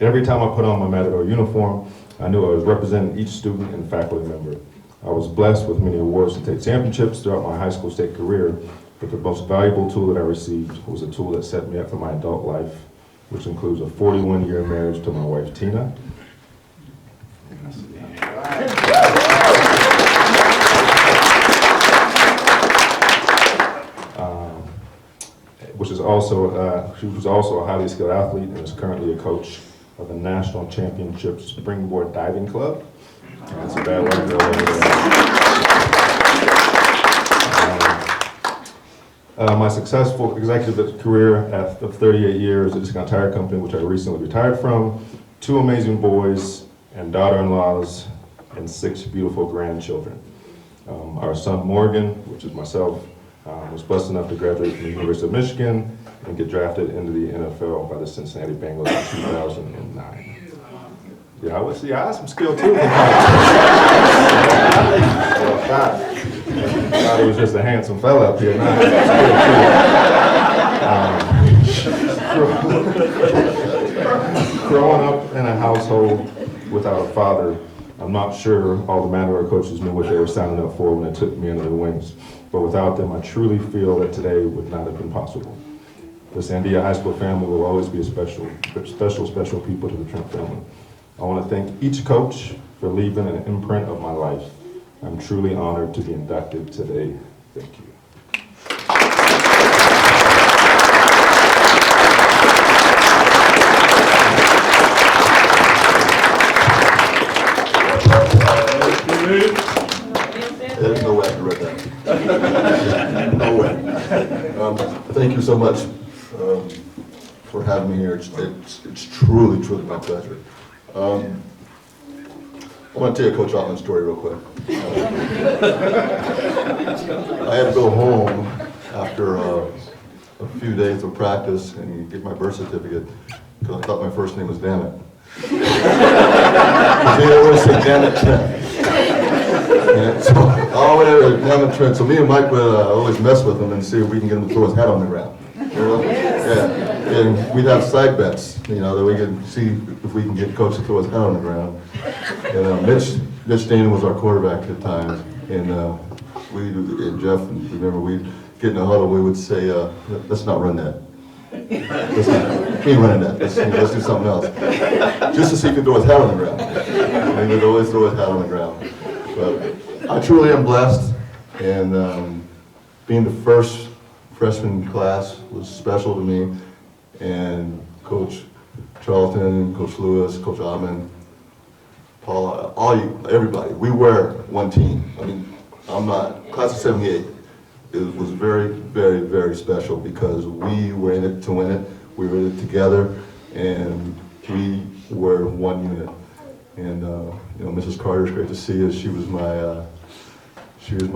Every time I put on my Matador uniform, I knew I was representing each student and faculty member. I was blessed with many awards and state championships throughout my high school state career, but the most valuable tool that I received was a tool that set me up for my adult life, which includes a 41-year marriage to my wife, Tina. She was also a highly skilled athlete and is currently a coach of the National Championship Springboard Diving Club. That's a bad word to go over. My successful executive career of 38 years at this entire company, which I recently retired from, 2 amazing boys and daughter-in-laws, and 6 beautiful grandchildren. Our son Morgan, which is myself, was blessed enough to graduate from the University of Michigan and get drafted into the NFL by the Cincinnati Bengals in 2009. Yeah, I have some skill too. I thought he was just a handsome fella up here. Growing up in a household without a father, I'm not sure all the Matador coaches knew what they were signing up for when they took me under their wings. But without them, I truly feel that today would not have been possible. The Sandia High School family will always be a special people to the Trent family. I want to thank each coach for leaving an imprint of my life. I'm truly honored to be inducted today. Thank you. There's no way I can read that. No way. Thank you so much for having me here. It's truly my pleasure. I want to tell you a Coach Altman story real quick. I had to go home after a few days of practice and get my birth certificate because I thought my first name was Dammit. They always say Dammit Trent. Yeah, so whatever, Dammit Trent. So me and Mike would always mess with him and see if we can get him to throw his hat on the ground. You know? Yeah. And we'd have side bets, you know, that we could see if we can get Coach to throw his hat on the ground. And Mitch Dana was our quarterback at times, and Jeff, remember, we'd get in a huddle, we would say, let's not run that. He ain't running that. Let's do something else. Just to see if he could throw his hat on the ground. And he would always throw his hat on the ground. But I truly am blessed, and being the first freshman class was special to me. And Coach Charlton, Coach Lewis, Coach Allman, Paul, everybody, we were one team. I mean, class of 78, it was very, very, very special because we were in it to win it. We were in it together, and we were one unit. And you know, Mrs. Carter's great to see us. She was my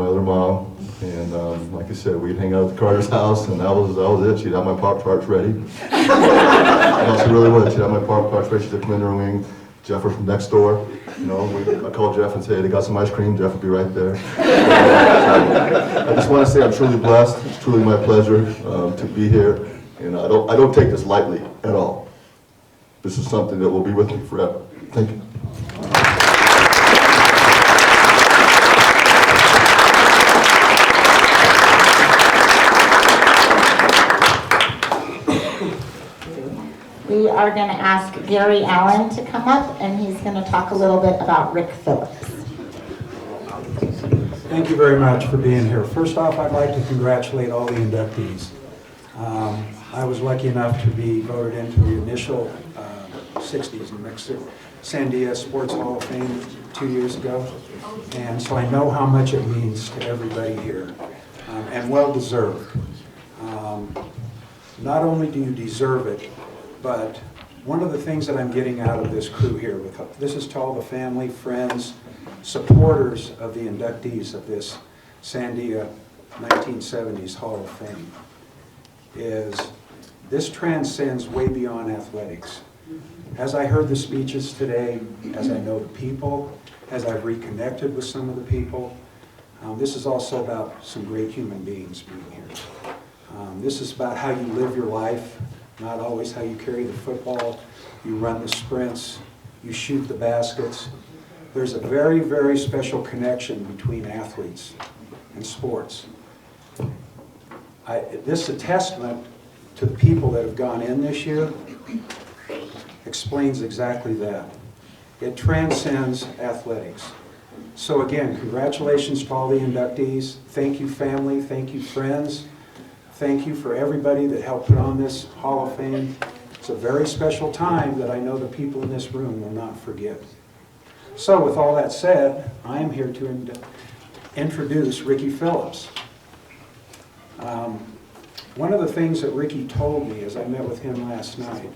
other mom, and like I said, we'd hang out at the Carter's house, and that was it. She'd have my Pop-Tarts ready. No, she really would. She'd have my Pop-Tarts ready. She'd come in her wing. Jeff was from next door. You know, I called Jeff and said, "Hey, they got some ice cream." Jeff would be right there. I just want to say I'm truly blessed. It's truly my pleasure to be here, and I don't take this lightly at all. This is something that will be with me forever. Thank you. We are going to ask Gary Allen to come up, and he's going to talk a little bit about Rick Phillips. Thank you very much for being here. First off, I'd like to congratulate all the inductees. I was lucky enough to be voted into the initial 60s New Mexico Sandia Sports Hall of Fame 2 years ago. And so I know how much it means to everybody here, and well deserved. Not only do you deserve it, but one of the things that I'm getting out of this crew here, this is to all the family, friends, supporters of the inductees of this Sandia 1970s Hall of Fame, is this transcends way beyond athletics. As I heard the speeches today, as I know the people, as I've reconnected with some of the people, this is also about some great human beings being here. This is about how you live your life, not always how you carry the football, you run the sprints, you shoot the baskets. There's a very, very special connection between athletes and sports. This is a testament to the people that have gone in this year, explains exactly that. It transcends athletics. So again, congratulations to all the inductees. Thank you, family. Thank you, friends. Thank you for everybody that helped put on this Hall of Fame. It's a very special time that I know the people in this room will not forget. So with all that said, I am here to introduce Ricky Phillips. One of the things that Ricky told me as I met with him last night,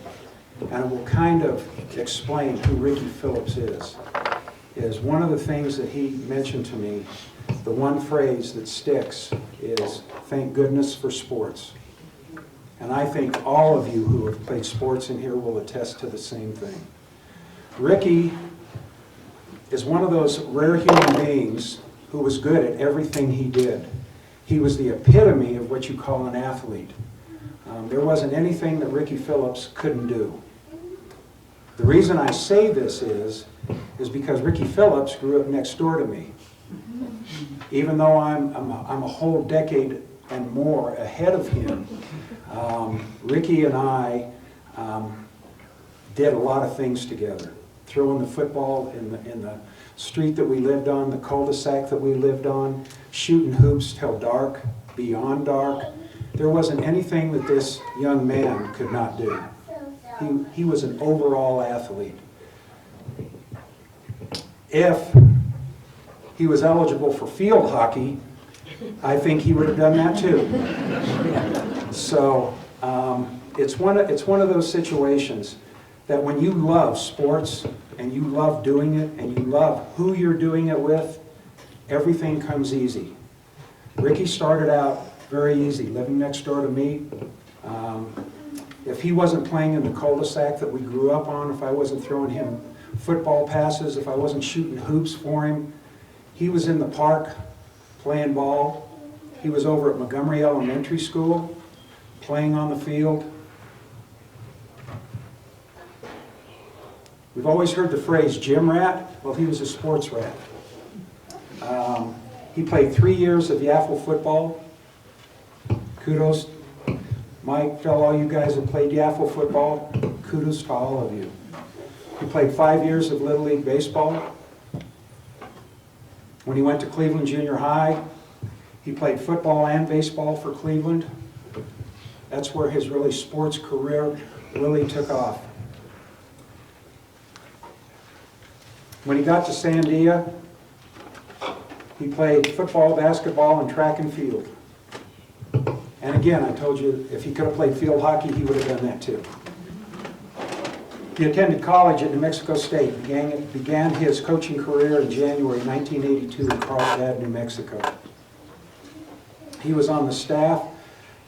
and I will kind of explain who Ricky Phillips is one of the things that he mentioned to me, the one phrase that sticks is, thank goodness for sports. And I think all of you who have played sports in here will attest to the same thing. Ricky is one of those rare human beings who was good at everything he did. He was the epitome of what you call an athlete. There wasn't anything that Ricky Phillips couldn't do. The reason I say this is because Ricky Phillips grew up next door to me. Even though I'm a whole decade and more ahead of him, Ricky and I did a lot of things together. Throwing the football in the street that we lived on, the cul-de-sac that we lived on, shooting hoops till dark, beyond dark. There wasn't anything that this young man could not do. He was an overall athlete. If he was eligible for field hockey, I think he would have done that too. So it's one of those situations that when you love sports and you love doing it and you love who you're doing it with, everything comes easy. Ricky started out very easy, living next door to me. If he wasn't playing in the cul-de-sac that we grew up on, if I wasn't throwing him football passes, if I wasn't shooting hoops for him, he was in the park playing ball. He was over at Montgomery Elementary School playing on the field. We've always heard the phrase gym rat. Well, he was a sports rat. He played 3 years of Yaffle football. Kudos. Mike, tell all you guys that played Yaffle football, kudos to all of you. He played 5 years of Little League baseball. When he went to Cleveland Junior High, he played football and baseball for Cleveland. That's where his really sports career really took off. When he got to Sandia, he played football, basketball, and track and field. And again, I told you, if he could have played field hockey, he would have done that too. He attended college at New Mexico State, began his coaching career in January 1982 in Carlsbad, New Mexico. He was on the staff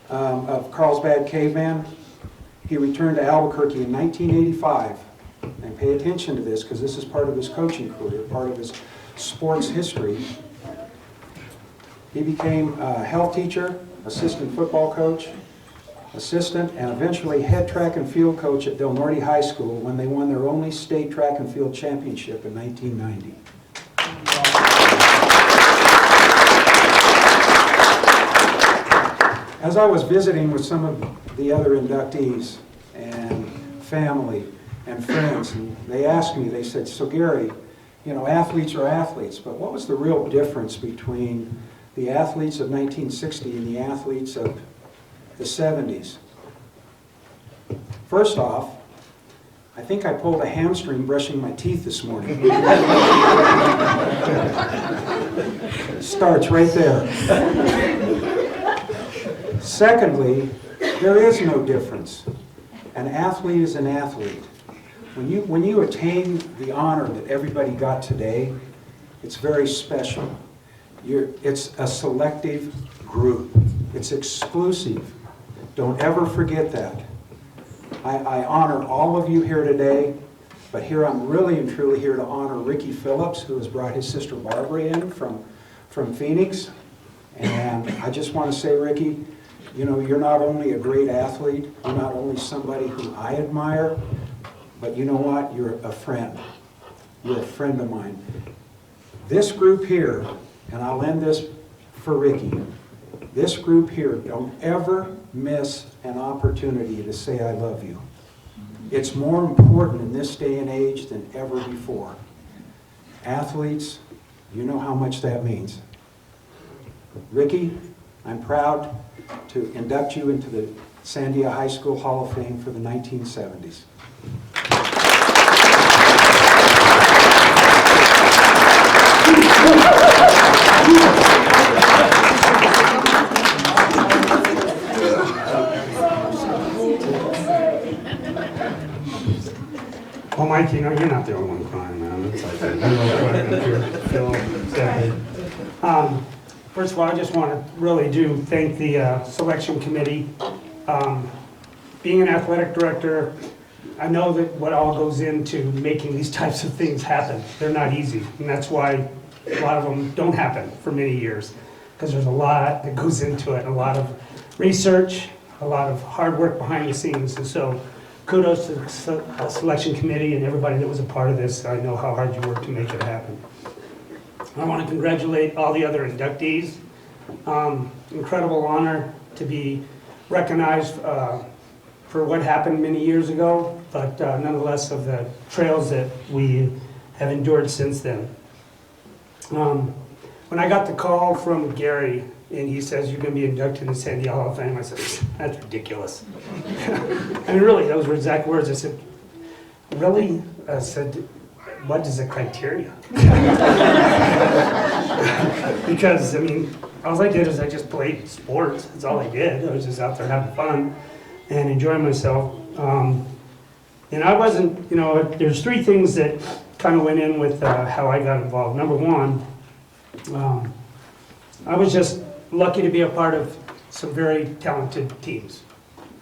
of Carlsbad Caveman. He returned to Albuquerque in 1985. And pay attention to this because this is part of his coaching career, part of his sports history. He became a health teacher, assistant football coach, assistant, and eventually head track and field coach at Del Norte High School when they won their only state track and field championship in 1990. As I was visiting with some of the other inductees and family and friends, and they asked me, they said, so Gary, you know, athletes are athletes, but what was the real difference between the athletes of 1960 and the athletes of the 70s? First off, I think I pulled a hamstring brushing my teeth this morning. Starts right there. Secondly, there is no difference. An athlete is an athlete. When you attain the honor that everybody got today, it's very special. It's a selective group. It's exclusive. Don't ever forget that. I honor all of you here today, but here I'm really and truly here to honor Ricky Phillips, who has brought his sister Barbara in from Phoenix. And I just want to say, Ricky, you know, you're not only a great athlete, you're not only somebody who I admire, but you know what? You're a friend. You're a friend of mine. This group here, and I'll end this for Ricky, this group here, don't ever miss an opportunity to say I love you. It's more important in this day and age than ever before. Athletes, you know how much that means. Ricky, I'm proud to induct you into the Sandia High School Hall of Fame for the 1970s. Well, Mike, you know, you're not the only one crying, man. It's like that. First of all, I just want to really thank the selection committee. Being an athletic director, I know that what all goes into making these types of things happen. They're not easy, and that's why a lot of them don't happen for many years, because there's a lot that goes into it, a lot of research, a lot of hard work behind the scenes, and so kudos to the selection committee and everybody that was a part of this. I know how hard you worked to make it happen. I want to congratulate all the other inductees. Incredible honor to be recognized for what happened many years ago, but nonetheless of the trails that we have endured since then. When I got the call from Gary and he says, you're going to be inducted in the Sandia Hall of Fame, I said, that's ridiculous. I mean, really, those were exact words. I said, really? I said, what is the criteria? Because, I mean, all I did is I just played sports. That's all I did. I was just out there having fun and enjoying myself. And I wasn't, you know, there's three things that kind of went in with how I got involved. Number one, I was just lucky to be a part of some very talented teams.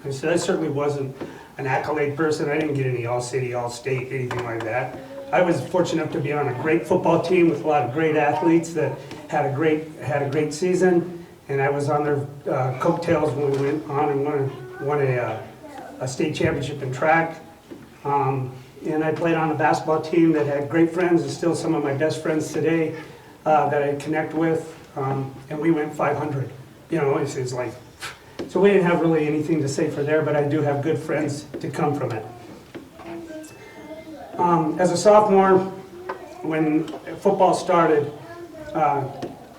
And so I certainly wasn't an accolade person. I didn't get any all-city, all-state, anything like that. I was fortunate enough to be on a great football team with a lot of great athletes that had a great season, and I was on their coattails when we went on and won a state championship in track. And I played on a basketball team that had great friends, and still some of my best friends today that I connect with, and we went 500. You know, it's like, so we didn't have really anything to say for there, but I do have good friends to come from it. As a sophomore, when football started,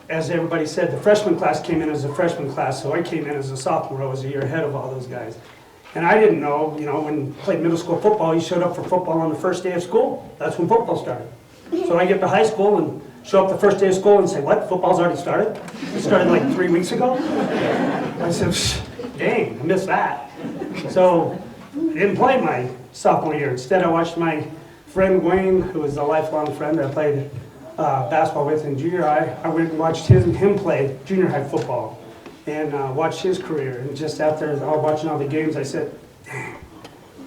as everybody said, the freshman class came in as a freshman class, so I came in as a sophomore. I was a year ahead of all those guys. And I didn't know, you know, when you played middle school football, you showed up for football on the first day of school. That's when football started. So I get to high school and show up the first day of school and say, what, football's already started? It started like 3 weeks ago? I said, dang, I missed that. So I didn't play my sophomore year. Instead, I watched my friend Wayne, who was a lifelong friend that I played basketball with in junior high. I went and watched him play junior high football and watched his career. And just out there, all watching all the games, I said, dang,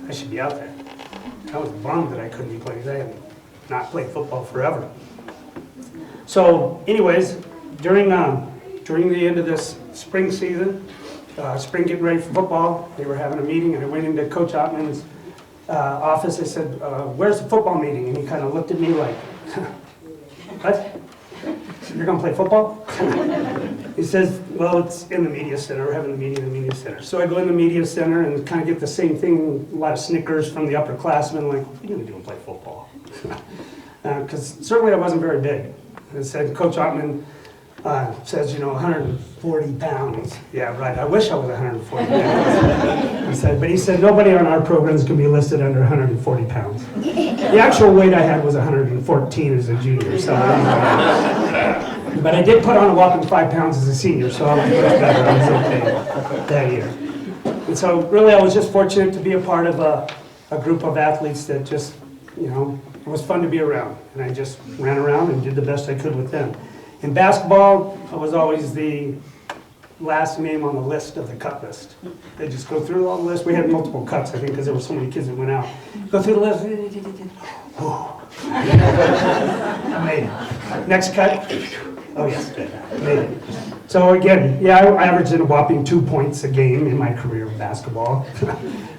I should be out there. I was bummed that I couldn't be playing because I had not played football forever. So anyways, during the end of this spring season, spring getting ready for football, they were having a meeting, and I went into Coach Altman's office. I said, where's the football meeting? And he kind of looked at me like, what? You're going to play football? He says, well, it's in the media center. We're having a meeting in the media center. So I go in the media center and kind of get the same thing, a lot of snickers from the upperclassmen, like, what are you going to do and play football? Because certainly I wasn't very big. I said, Coach Altman says, 140 pounds. Yeah, right, I wish I was 140 pounds. He said, nobody on our programs can be listed under 140 pounds. The actual weight I had was 114 as a junior, so but I did put on a whopping 5 pounds as a senior, so I was much better. I was okay that year. And so really I was just fortunate to be a part of a group of athletes that just, it was fun to be around. And I just ran around and did the best I could with them. In basketball, I was always the last name on the list of the cut list. They just go through all the list. We had multiple cuts, I think, because there were so many kids that went out. Go through the list. I made it. Next cut. Oh, yes, made it. So again, I averaged in a whopping 2 points a game in my career of basketball.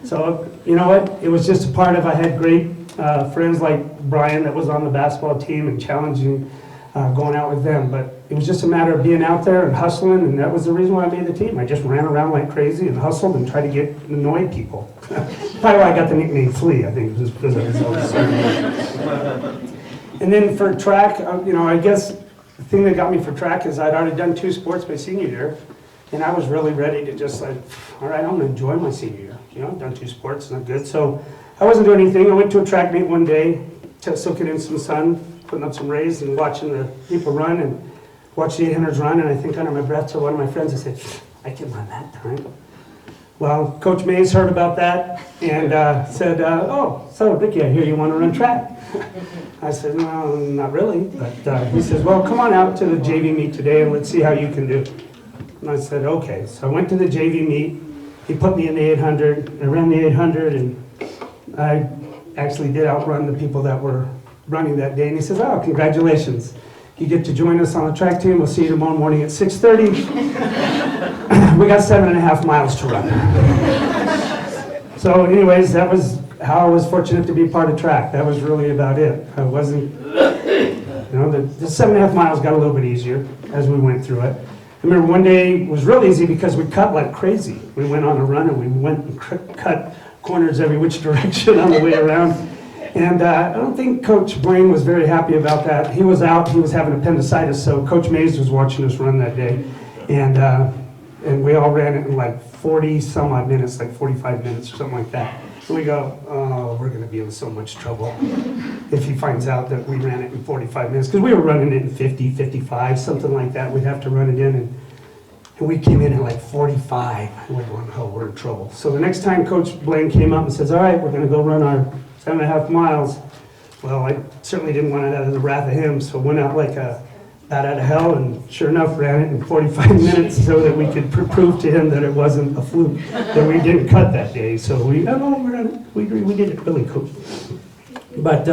So, you know what? It was just a part of, I had great friends like Brian that was on the basketball team and challenging going out with them. But it was just a matter of being out there and hustling, and that was the reason why I made the team. I just ran around like crazy and hustled and tried to annoy people. Probably why I got the nickname Flea, I think, just because I was always And then for track, I guess the thing that got me for track is I'd already done 2 sports my senior year, and I was really ready to just all right, I'm going to enjoy my senior year. I've done 2 sports, not good. So I wasn't doing anything. I went to a track meet one day, soaking in some sun, putting up some rays and watching the people run and watch the 800s run, and I think under my breath to one of my friends, I said, I can run that time. Well, Coach Mays heard about that and said, so Ricky, I hear you want to run track. I said, no, not really. But he says, well, come on out to the JV meet today and let's see how you can do. And I said, okay. So I went to the JV meet. He put me in the 800. I ran the 800, and I actually did outrun the people that were running that day. And he says, oh, congratulations. You get to join us on the track team. We'll see you tomorrow morning at 6:30. We got 7.5 miles to run. So anyways, that was how I was fortunate to be part of track. That was really about it. I wasn't, the 7.5 miles got a little bit easier as we went through it. I remember one day it was real easy because we cut like crazy. We went on a run and we went and cut corners every which direction on the way around. And I don't think Coach Blaine was very happy about that. He was out, he was having appendicitis, so Coach Mays was watching us run that day. And we all ran it in like 40 some odd minutes, like 45 minutes or something like that. And we go, oh, we're going to be in so much trouble if he finds out that we ran it in 45 minutes. Because we were running it in 50, 55, something like that. We'd have to run it in. And we came in at like 45. And we're going, oh, we're in trouble. So the next time Coach Blaine came up and says, all right, we're going to go run our 7.5 miles. Well, I certainly didn't want it out of the wrath of him, so went out like a bat out of hell, and sure enough, ran it in 45 minutes so that we could prove to him that it wasn't a fluke, that we didn't cut that day. So we did it really cool. But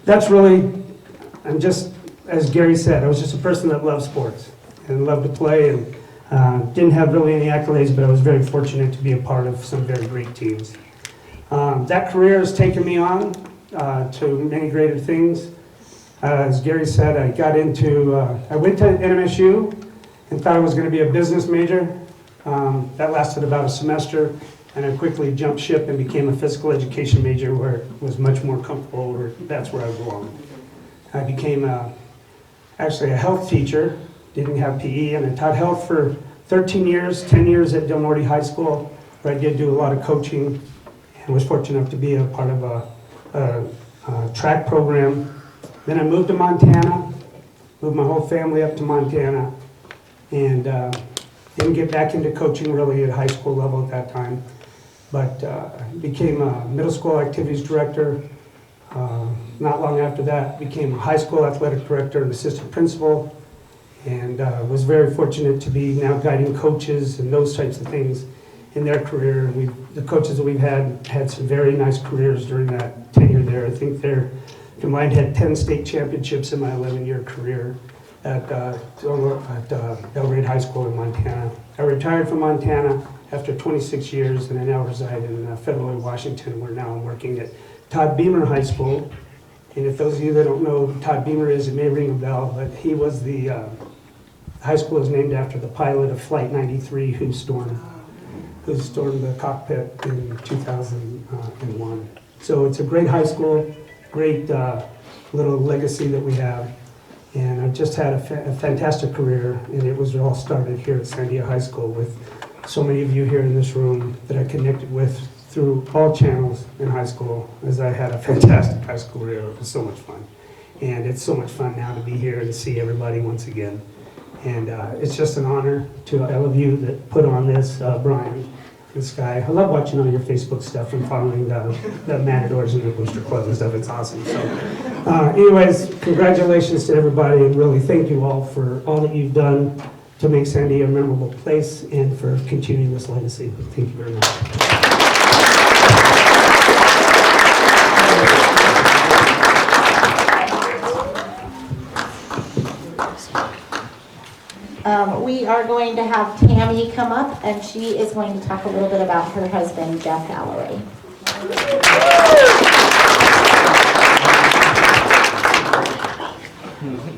that's really, I'm just, as Gary said, I was just a person that loved sports and loved to play, and didn't have really any accolades, but I was very fortunate to be a part of some very great teams. That career has taken me on to many greater things. As Gary said, I went to NMSU and thought I was going to be a business major. That lasted about a semester, and I quickly jumped ship and became a physical education major where it was much more comfortable, or that's where I belonged. I became actually a health teacher, didn't have PE, and I taught health for 13 years, 10 years at Del Norte High School, where I did do a lot of coaching. I was fortunate enough to be a part of a track program. Then I moved to Montana, moved my whole family up to Montana, and didn't get back into coaching really at high school level at that time, but became a middle school activities director. Not long after that, became a high school athletic director and assistant principal, and was very fortunate to be now guiding coaches and those types of things in their career. And the coaches that we've had some very nice careers during that tenure there. I think they're combined had 10 state championships in my 11-year career at Belgrade High School in Montana. I retired from Montana after 26 years, and I now reside in Federal, Washington, where now I'm working at Todd Beamer High School. And if those of you that don't know who Todd Beamer is, it may ring a bell, but he was the high school is named after the pilot of Flight 93 who stormed the cockpit in 2001. So it's a great high school, great little legacy that we have. And I've just had a fantastic career, and it was all started here at Sandia High School with so many of you here in this room that I connected with through all channels in high school, as I had a fantastic high school career. It was so much fun. And it's so much fun now to be here and see everybody once again. And it's just an honor to all of you that put on this, Brian and Sky. I love watching all your Facebook stuff and following the Matadors and the Booster Club and stuff. It's awesome. So, anyways, congratulations to everybody, and really thank you all for all that you've done to make Sandia a memorable place and for continuing this legacy. Thank you very much. We are going to have Tammy come up, and she is going to talk a little bit about her husband, Jeff Alloway.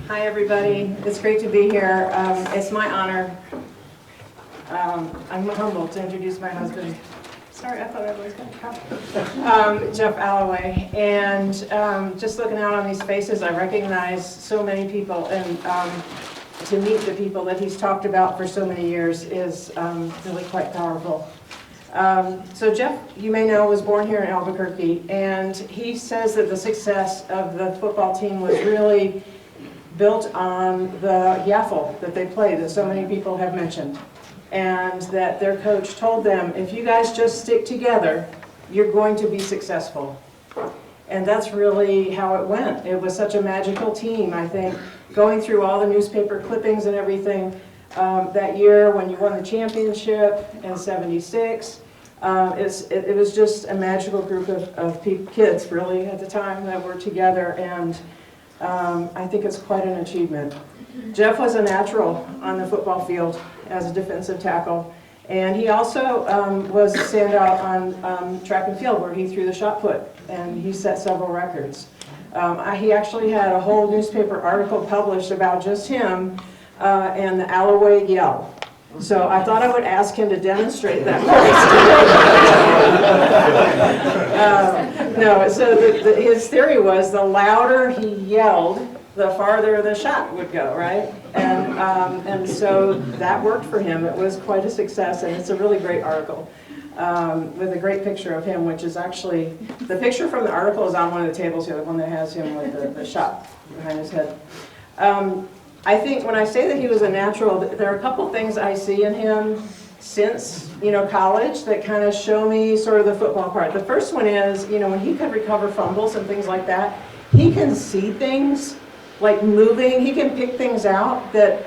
Hi, everybody. It's great to be here. It's my honor. I'm humbled to introduce my husband. Sorry, I thought I was going to come. Jeff Alloway. And just looking out on these faces, I recognize so many people, and to meet the people that he's talked about for so many years is really quite powerful. So Jeff, you may know, was born here in Albuquerque, and he says that the success of the football team was really built on the yaffle that they play, that so many people have mentioned, and that their coach told them, if you guys just stick together, you're going to be successful. And that's really how it went. It was such a magical team, I think, going through all the newspaper clippings and everything that year when you won the championship in '76. It was just a magical group of kids, really, at the time that were together, and I think it's quite an achievement. Jeff was a natural on the football field as a defensive tackle, and he also was a standout on track and field where he threw the shot put, and he set several records. He actually had a whole newspaper article published about just him and the Alloway yell. So I thought I would ask him to demonstrate that for us. No, so his theory was the louder he yelled, the farther the shot would go, right? And so that worked for him. It was quite a success, and it's a really great article. With a great picture of him, which is actually, the picture from the article is on one of the tables here, the one that has him with the shot behind his head. I think when I say that he was a natural, there are a couple things I see in him since, college that kind of show me sort of the football part. The first one is, when he could recover fumbles and things like that, he can see things like moving, he can pick things out that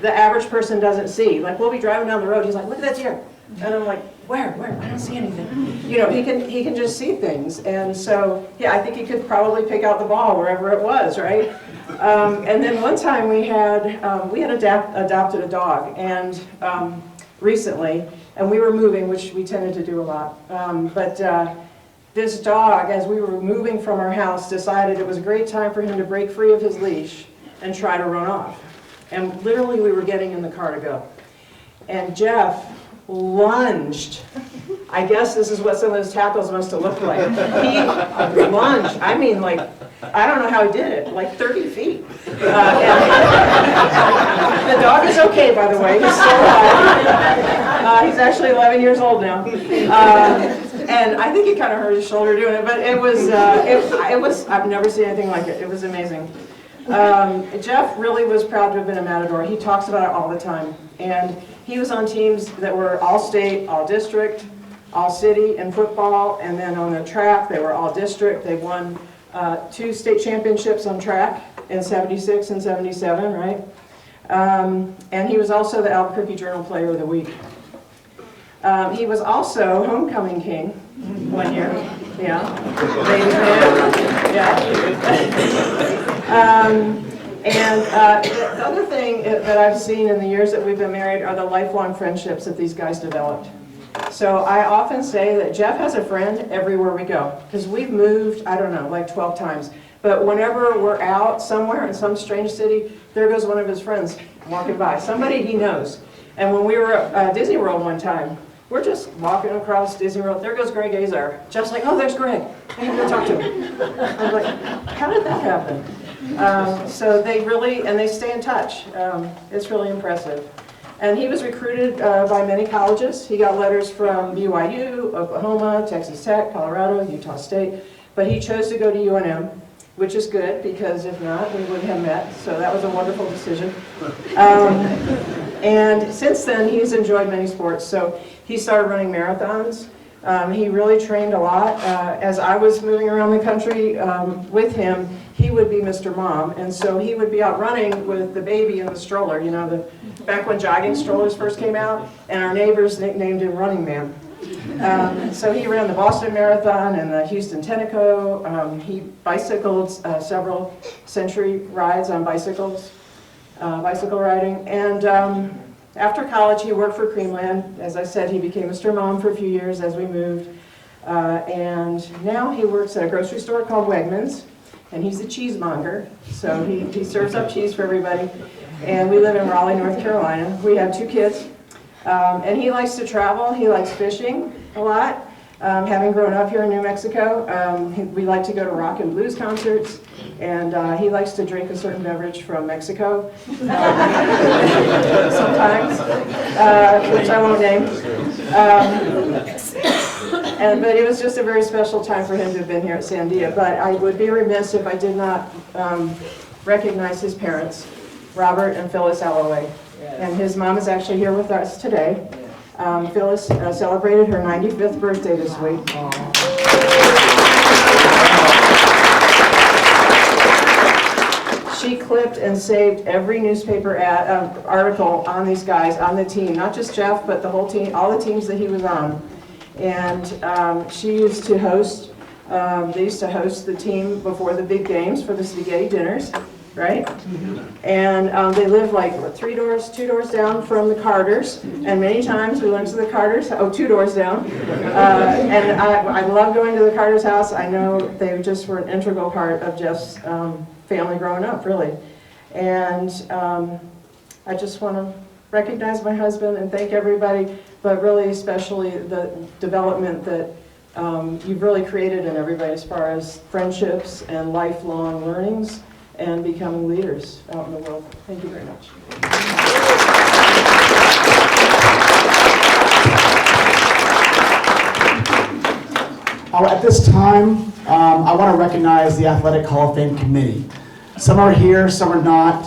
the average person doesn't see. Like, we'll be driving down the road, he's like, look at that deer. And I'm like, where? I don't see anything. He can just see things. And so, yeah, I think he could probably pick out the ball wherever it was, right? And then one time we had adopted a dog, and recently, and we were moving, which we tended to do a lot. But this dog, as we were moving from our house, decided it was a great time for him to break free of his leash and try to run off. And literally, we were getting in the car to go. And Jeff lunged. I guess this is what some of those tackles must have looked like. He lunged. I mean, like, I don't know how he did it, like 30 feet. The dog is okay, by the way. He's still alive. He's actually 11 years old now. And I think he kind of hurt his shoulder doing it, but it was, I've never seen anything like it. It was amazing. Jeff really was proud to have been a Matador. He talks about it all the time. And he was on teams that were all state, all district, all city in football, and then on the track, they were all district. They won 2 state championships on track in '76 and '77, right? And he was also the Albuquerque Journal Player of the Week. He was also homecoming king one year. Yeah. And the other thing that I've seen in the years that we've been married are the lifelong friendships that these guys developed. So I often say that Jeff has a friend everywhere we go, because we've moved, I don't know, like 12 times. But whenever we're out somewhere in some strange city, there goes one of his friends walking by, somebody he knows. And when we were at Disney World one time, we're just walking across Disney World. There goes Greg Azar. Jeff's like, oh, there's Greg. I have to talk to him. I'm like, how did that happen? So they really, and they stay in touch. It's really impressive. And he was recruited by many colleges. He got letters from BYU, Oklahoma, Texas Tech, Colorado, Utah State, but he chose to go to UNM, which is good, because if not, we wouldn't have met. So that was a wonderful decision. And since then, he's enjoyed many sports. So he started running marathons. He really trained a lot. As I was moving around the country with him, he would be Mr. Mom. And so he would be out running with the baby in the stroller, you know, back when jogging strollers first came out, and our neighbors nicknamed him Running Man. So he ran the Boston Marathon and the Houston Tenneco. He bicycled several century rides on bicycles, bicycle riding. And after college, he worked for Creamland. As I said, he became Mr. Mom for a few years as we moved. And now he works at a grocery store called Wegmans, and he's a cheesemonger. So he serves up cheese for everybody. And we live in Raleigh, North Carolina. We have 2 kids. And he likes to travel. He likes fishing a lot. Having grown up here in New Mexico, we like to go to rock and blues concerts, and he likes to drink a certain beverage from Mexico, sometimes, which I won't name. But it was just a very special time for him to have been here at Sandia. But I would be remiss if I did not recognize his parents, Robert and Phyllis Alloway. And his mom is actually here with us today. Phyllis celebrated her 95th birthday this week. She clipped and saved every newspaper article on these guys, on the team, not just Jeff, but the whole team, all the teams that he was on. And she used to host, they used to host the team before the big games for the spaghetti dinners. Right? And they live like 2 doors down from the Carters. And many times we went to the Carters, 2 doors down. And I love going to the Carters' house. I know they just were an integral part of Jeff's family growing up, really. And I just want to recognize my husband and thank everybody, but really especially the development that you've really created in everybody as far as friendships and lifelong learnings and becoming leaders out in the world. Thank you very much. At this time, I want to recognize the Athletic Hall of Fame Committee. Some are here, some are not,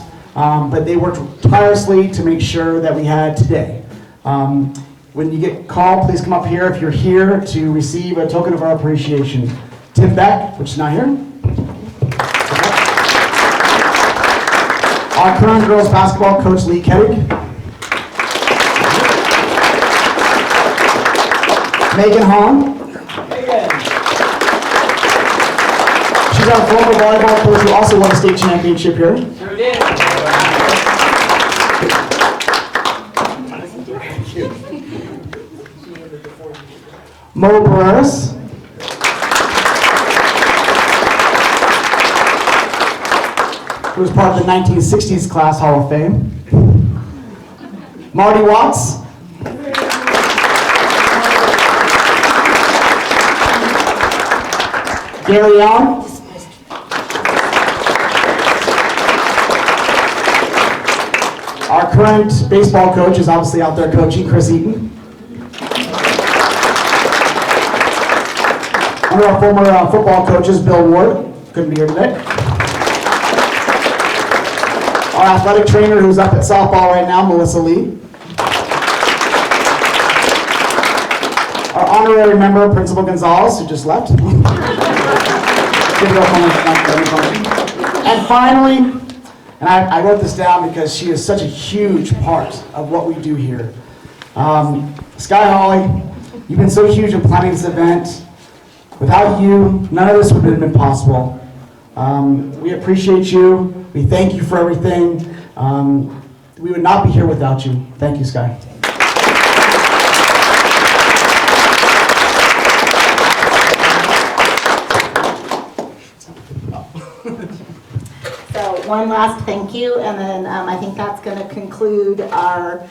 but they worked tirelessly to make sure that we had today. When you get called, please come up here if you're here to receive a token of our appreciation. Tim Beck, which is not here. Our current girls basketball coach, Lee Kettig. Megan Hahn. She's our former volleyball coach who also won a state championship here. Sure did. Mo Barreras. Who was part of the 1960s class Hall of Fame. Marty Watts. Gary Young. Our current baseball coach is obviously out there coaching, Chris Eaton. One of our former football coaches, Bill Ward, couldn't be here today. Our athletic trainer who's up at softball right now, Melissa Lee. Our honorary member, Principal Gonzalez, who just left. And finally, and I wrote this down because she is such a huge part of what we do here. Sky Holly, you've been so huge in planning this event. Without you, none of this would have been possible. We appreciate you. We thank you for everything. We would not be here without you. Thank you, Sky. So one last thank you, and then I think that's going to conclude our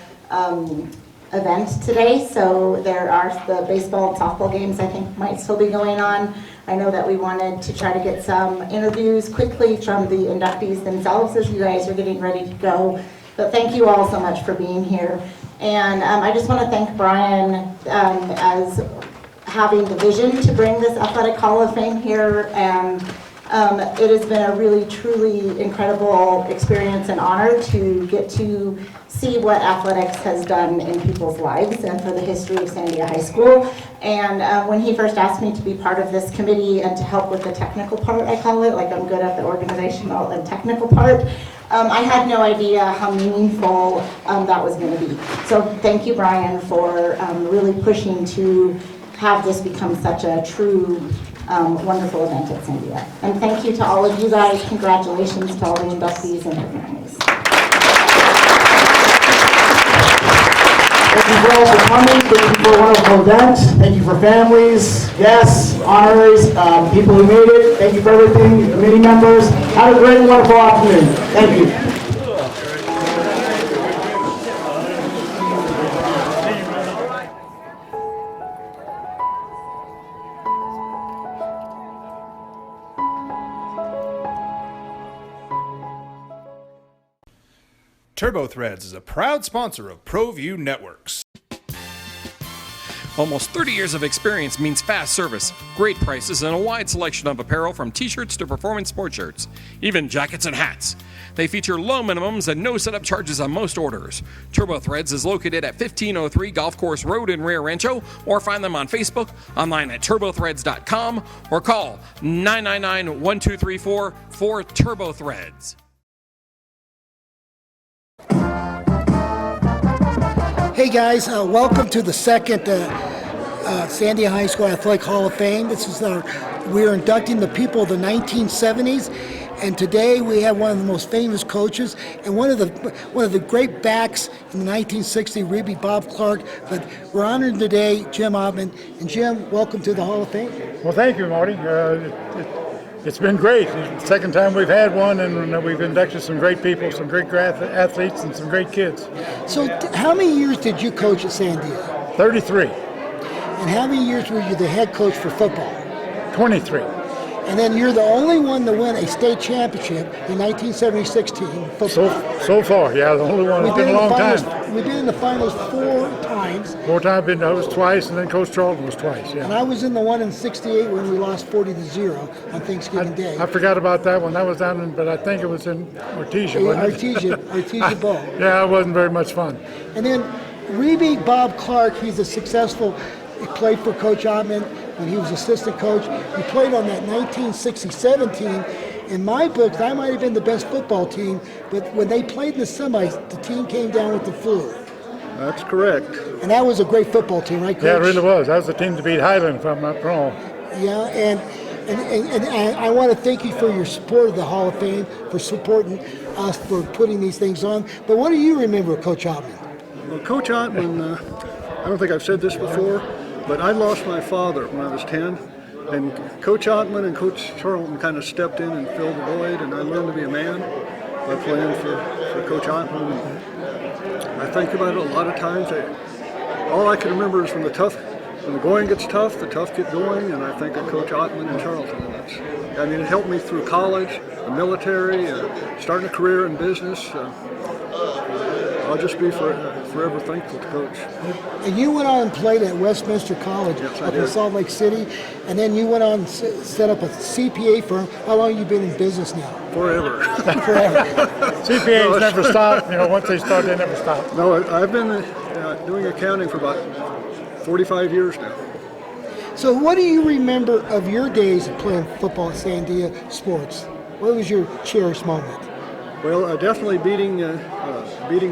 event today, so there are the baseball and softball games I think might still be going on. I know that we wanted to try to get some interviews quickly from the inductees themselves as you guys are getting ready to go. But thank you all so much for being here. And I just want to thank Brian as having the vision to bring this Athletic Hall of Fame here. And it has been a really, truly incredible experience and honor to get to see what athletics has done in people's lives and for the history of Sandia High School. And when he first asked me to be part of this committee and to help with the technical part, I call it, like I'm good at the organizational and technical part, I had no idea how meaningful that was going to be. So thank you, Brian, for really pushing to have this become such a true wonderful event at Sandia. And thank you to all of you guys. Congratulations to all the inductees and their families. Thank you all for coming. Thank you for a wonderful event. Thank you for families, guests, honorees, people who made it. Thank you for everything, committee members. Have a great and wonderful afternoon. Thank you. TurboThreads is a proud sponsor of ProView Networks. Almost 30 years of experience means fast service, great prices, and a wide selection of apparel from t-shirts to performance sports shirts, even jackets and hats. They feature low minimums and no setup charges on most orders. TurboThreads is located at 1503 Golf Course Road in Rio Rancho, or find them on Facebook, online at turbothreads.com, or call 999-1234 for TurboThreads. Hey guys, welcome to the second Sandia High School Athletic Hall of Fame. This is we're inducting the people of the 1970s, and today we have one of the most famous coaches and one of the great backs in the 1960s, Reby Bob Clark. But we're honored today Jim Altman. And Jim, welcome to the Hall of Fame. Well, thank you, Marty. It's been great. It's the second time we've had one, and we've inducted some great people, some great athletes, and some great kids. So how many years did you coach at Sandia? 33. And how many years were you the head coach for football? 23. And then you're the only one to win a state championship in 1976 team football. So far, yeah, the only one. It's been a long time. We've been in the finals 4 times. 4 times, I was twice, and then Coach Charlton was twice, yeah. And I was in the one in 68 when we lost 40-0 on Thanksgiving Day. I forgot about that one. That was down in, but I think it was in Artesia, wasn't it? Artesia Bowl. Yeah, it wasn't very much fun. And then Reby Bob Clark, he's a successful, he played for Coach Altman when he was assistant coach. He played on that 1967 team. In my books, I might have been the best football team, but when they played in the semis, the team came down with the flu. That's correct. And that was a great football team, right, Coach? Yeah, it really was. That was the team to beat Highland, if I'm not wrong. Yeah, and I want to thank you for your support of the Hall of Fame, for supporting us, for putting these things on. But what do you remember of Coach Altman? Well, Coach Altman, I don't think I've said this before, but I lost my father when I was 10, and Coach Altman and Coach Charlton kind of stepped in and filled the void, and I learned to be a man by playing for Coach Altman. I think about it a lot of times. All I can remember is when the going gets tough, the tough get going, and I think of Coach Altman and Charlton. And it helped me through college, the military, starting a career in business. I'll just be forever thankful to Coach. And you went on and played at Westminster College up in Salt Lake City, and then you went on and set up a CPA firm. How long have you been in business now? Forever. Forever. CPAs never stop. Once they start, they never stop. No, I've been doing accounting for about 45 years now. So what do you remember of your days of playing football at Sandia Sports? What was your cherished moment? Well, definitely beating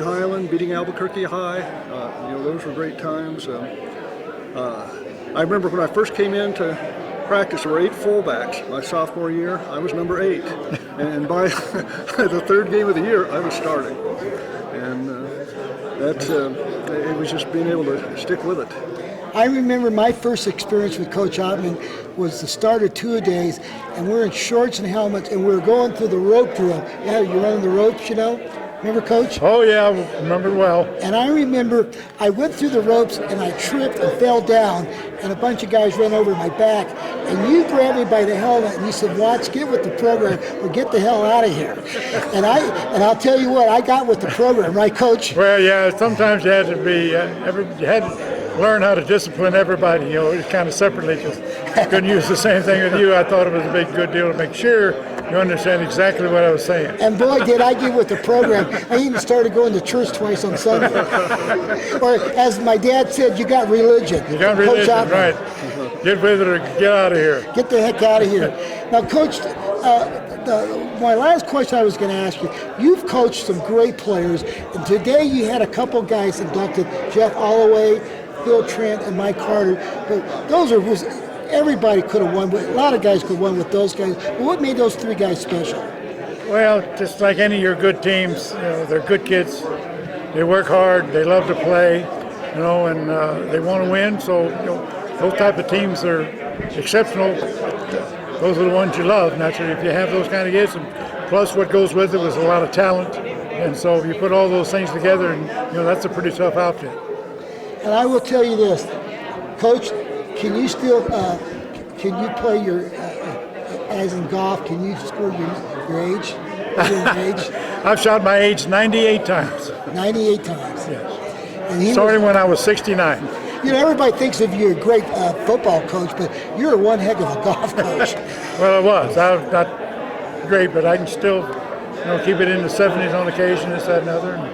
Highland, beating Albuquerque High. Those were great times. I remember when I first came into practice, there were 8 fullbacks. My sophomore year, I was number 8, and by the 3rd game of the year, I was starting. And it was just being able to stick with it. I remember my first experience with Coach Altman was the start of 2-a-days, and we're in shorts and helmets, and we're going through the rope drill. Yeah, you're running the ropes, Remember, Coach? Oh, yeah, I remember well. And I remember I went through the ropes and I tripped and fell down, and a bunch of guys ran over my back, and you grabbed me by the helmet and you said, "Watch, get with the program or get the hell out of here." And I'll tell you what, I got with the program, right, Coach? Well, yeah, sometimes you had to be, you had to learn how to discipline everybody, kind of separately, because couldn't use the same thing with you. I thought it was a good deal to make sure you understand exactly what I was saying. And boy, did I get with the program. I even started going to church twice on Sunday. Or as my dad said, you got religion. You got religion, right. Get with it or get out of here. Get the heck out of here. Now, Coach, my last question I was going to ask you, you've coached some great players, and today you had a couple guys inducted, Jeff Alloway, Phil Trent, and Mike Carter. But those are, everybody could have won, a lot of guys could have won with those guys. But what made those three guys special? Well, just like any of your good teams, they're good kids. They work hard, they love to play, and they want to win. So, those type of teams are exceptional. Those are the ones you love, naturally, if you have those kind of kids. And plus, what goes with it was a lot of talent. And so, if you put all those things together, and that's a pretty tough outfit. And I will tell you this, Coach, can you still, can you play your, as in golf, can you score your age? I've shot my age 98 times. 98 times. Yes. And starting when I was 69. Everybody thinks of you a great football coach, but you're one heck of a golf coach. Well, I was. I'm not great, but I can still, keep it in the 70s on occasion, this, that, and other. And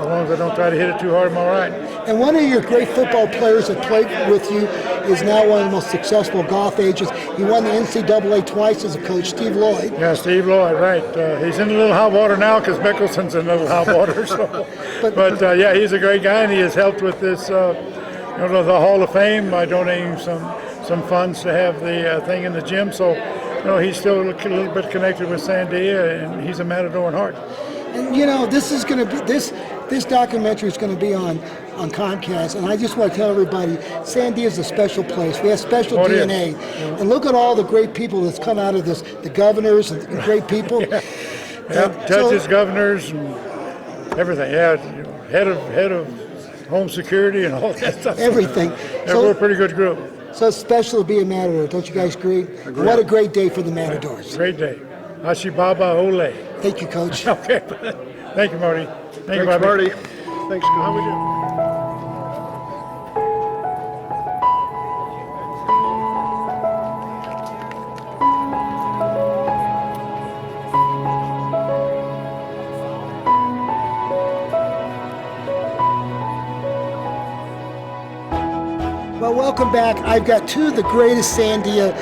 as long as I don't try to hit it too hard, I'm all right. And one of your great football players that played with you is now one of the most successful golf agents. He won the NCAA twice as a coach, Steve Lloyd. Yeah, Steve Lloyd, right. He's in a little hot water now because Mickelson's in a little hot water. So. but yeah, he's a great guy, and he has helped with this, the Hall of Fame by donating some funds to have the thing in the gym. So, he's still a little bit connected with Sandia, and he's a Matador in heart. And this is going to be this documentary is going to be on Comcast, and I just want to tell everybody, Sandia is a special place. We have special DNA, and look at all the great people that's come out of this, the governors and great people. Judges, governors, and everything. Yeah, head of home security and all that stuff. Everything. Yeah, we're a pretty good group. So it's special to be a Matador. Don't you guys agree? What a great day for the Matadors. Great day. Ashibaba Ole. Thank you, Coach. Okay. Thank you, Marty. Thanks, Marty. Thanks, Coach. How we doing? Well, welcome back. I've got two of the greatest Sandia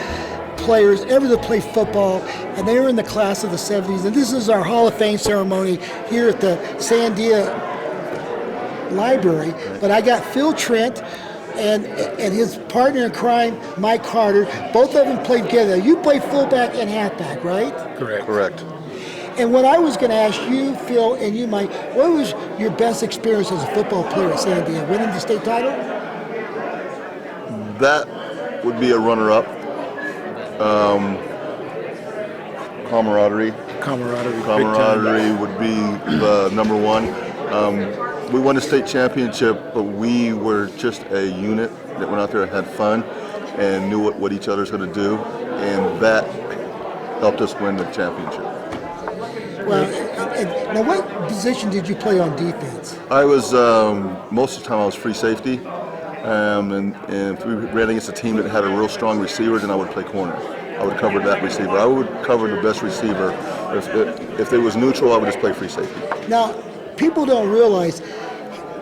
players ever to play football, and they were in the class of the 70s. And this is our Hall of Fame ceremony here at the Sandia Library. But I got Phil Trent and his partner in crime, Mike Carter. Both of them played together. You played fullback and halfback, right? Correct. And what I was going to ask you, Phil, and you, Mike, what was your best experience as a football player at Sandia? Winning the state title? That would be a runner-up. Camaraderie would be the number one. We won the state championship, but we were just a unit that went out there and had fun and knew what each other's going to do, and that helped us win the championship. Well, and now what position did you play on defense? I was, most of the time I was free safety, and if we ran against a team that had a real strong receiver, then I would play corner. I would cover that receiver. I would cover the best receiver. If it was neutral, I would just play free safety. Now, people don't realize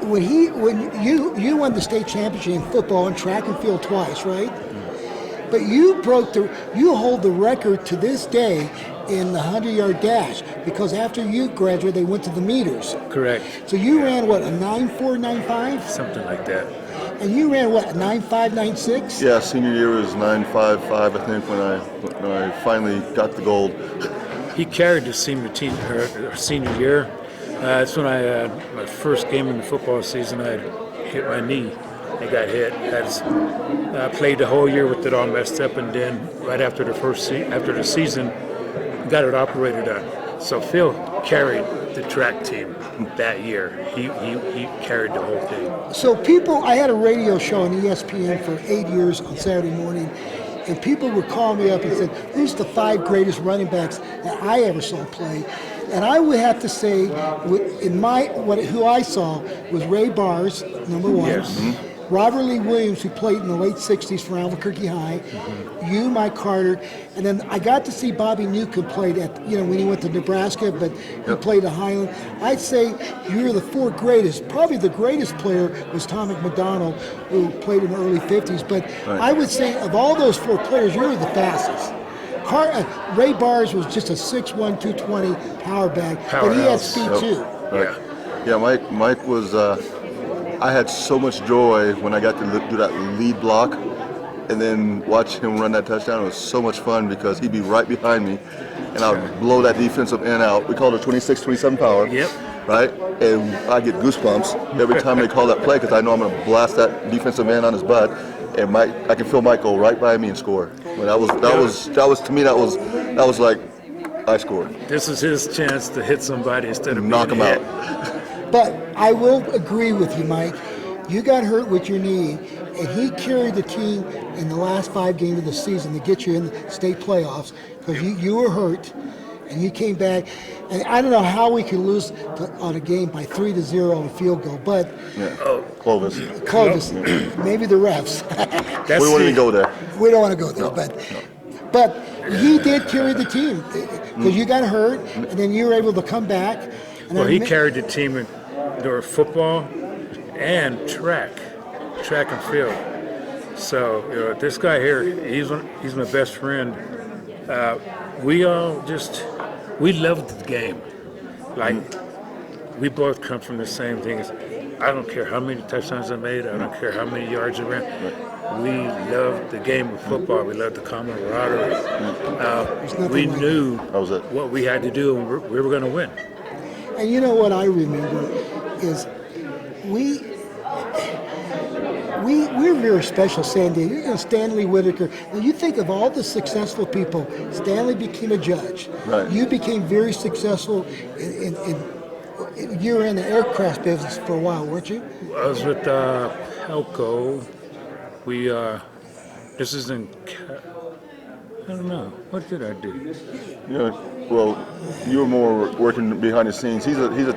when you won the state championship in football and track and field twice, right? But you hold the record to this day in the 100-yard dash, because after you graduated, they went to the meters. Correct. So you ran what, a 9.495? Something like that. And you ran what, a 9.596? Yeah, senior year was 9.55, I think, when I finally got the gold. He carried the senior year. That's when my first game in the football season, I hit my knee. I got hit. I played the whole year with it all messed up, and then right after the season, got it operated on. So Phil carried the track team that year. He carried the whole thing. So I had a radio show on ESPN for 8 years on Saturday morning, and people would call me up and say, who's the 5 greatest running backs that I ever saw play? And I would have to say, who I saw was Ray Bars, number 1. Yes. Robert Lee Williams, who played in the late 60s for Albuquerque High, you, Mike Carter, and then I got to see Bobby Newcomb play when he went to Nebraska, but he played at Highland. I'd say you were the 4 greatest. Probably the greatest player was Tom McDonald, who played in the early 50s, but I would say of all those 4 players, you were the fastest. Ray Bars was just a 6'1", 220 power back, but he had speed too. Yeah, Mike was... I had so much joy when I got to do that lead block and then watch him run that touchdown. It was so much fun because he'd be right behind me and I would blow that defensive end out. We called it 26-27 power. Yep. Right? And I get goosebumps every time they call that play because I know I'm going to blast that defensive end on his butt. And I can feel Mike go right by me and score. Well, that was to me, that was like, I scored. This was his chance to hit somebody instead of knock him out. But I will agree with you, Mike. You got hurt with your knee, and he carried the team in the last 5 games of the season to get you in the state playoffs because you were hurt, and you came back. And I don't know how we could lose on a game by 3-0 on a field goal, but Clovis, maybe the refs. We won't even go there. We don't want to go there, but he did carry the team because you got hurt, and then you were able to come back. Well, he carried the team in football and track and field. So this guy here, he's my best friend. We loved the game. Like we both come from the same things. I don't care how many touchdowns I made. I don't care how many yards I ran. We loved the game of football. We loved the camaraderie. We knew what we had to do, and we were going to win. And you know what I remember is we're very special, Sandia. You're Stanley Whitaker. Now you think of all the successful people. Stanley became a judge. Right. You became very successful you were in the aircraft business for a while, weren't you? I was with Helco. This is in, I don't know. What did I do? Well, you were more working behind the scenes. He's the TV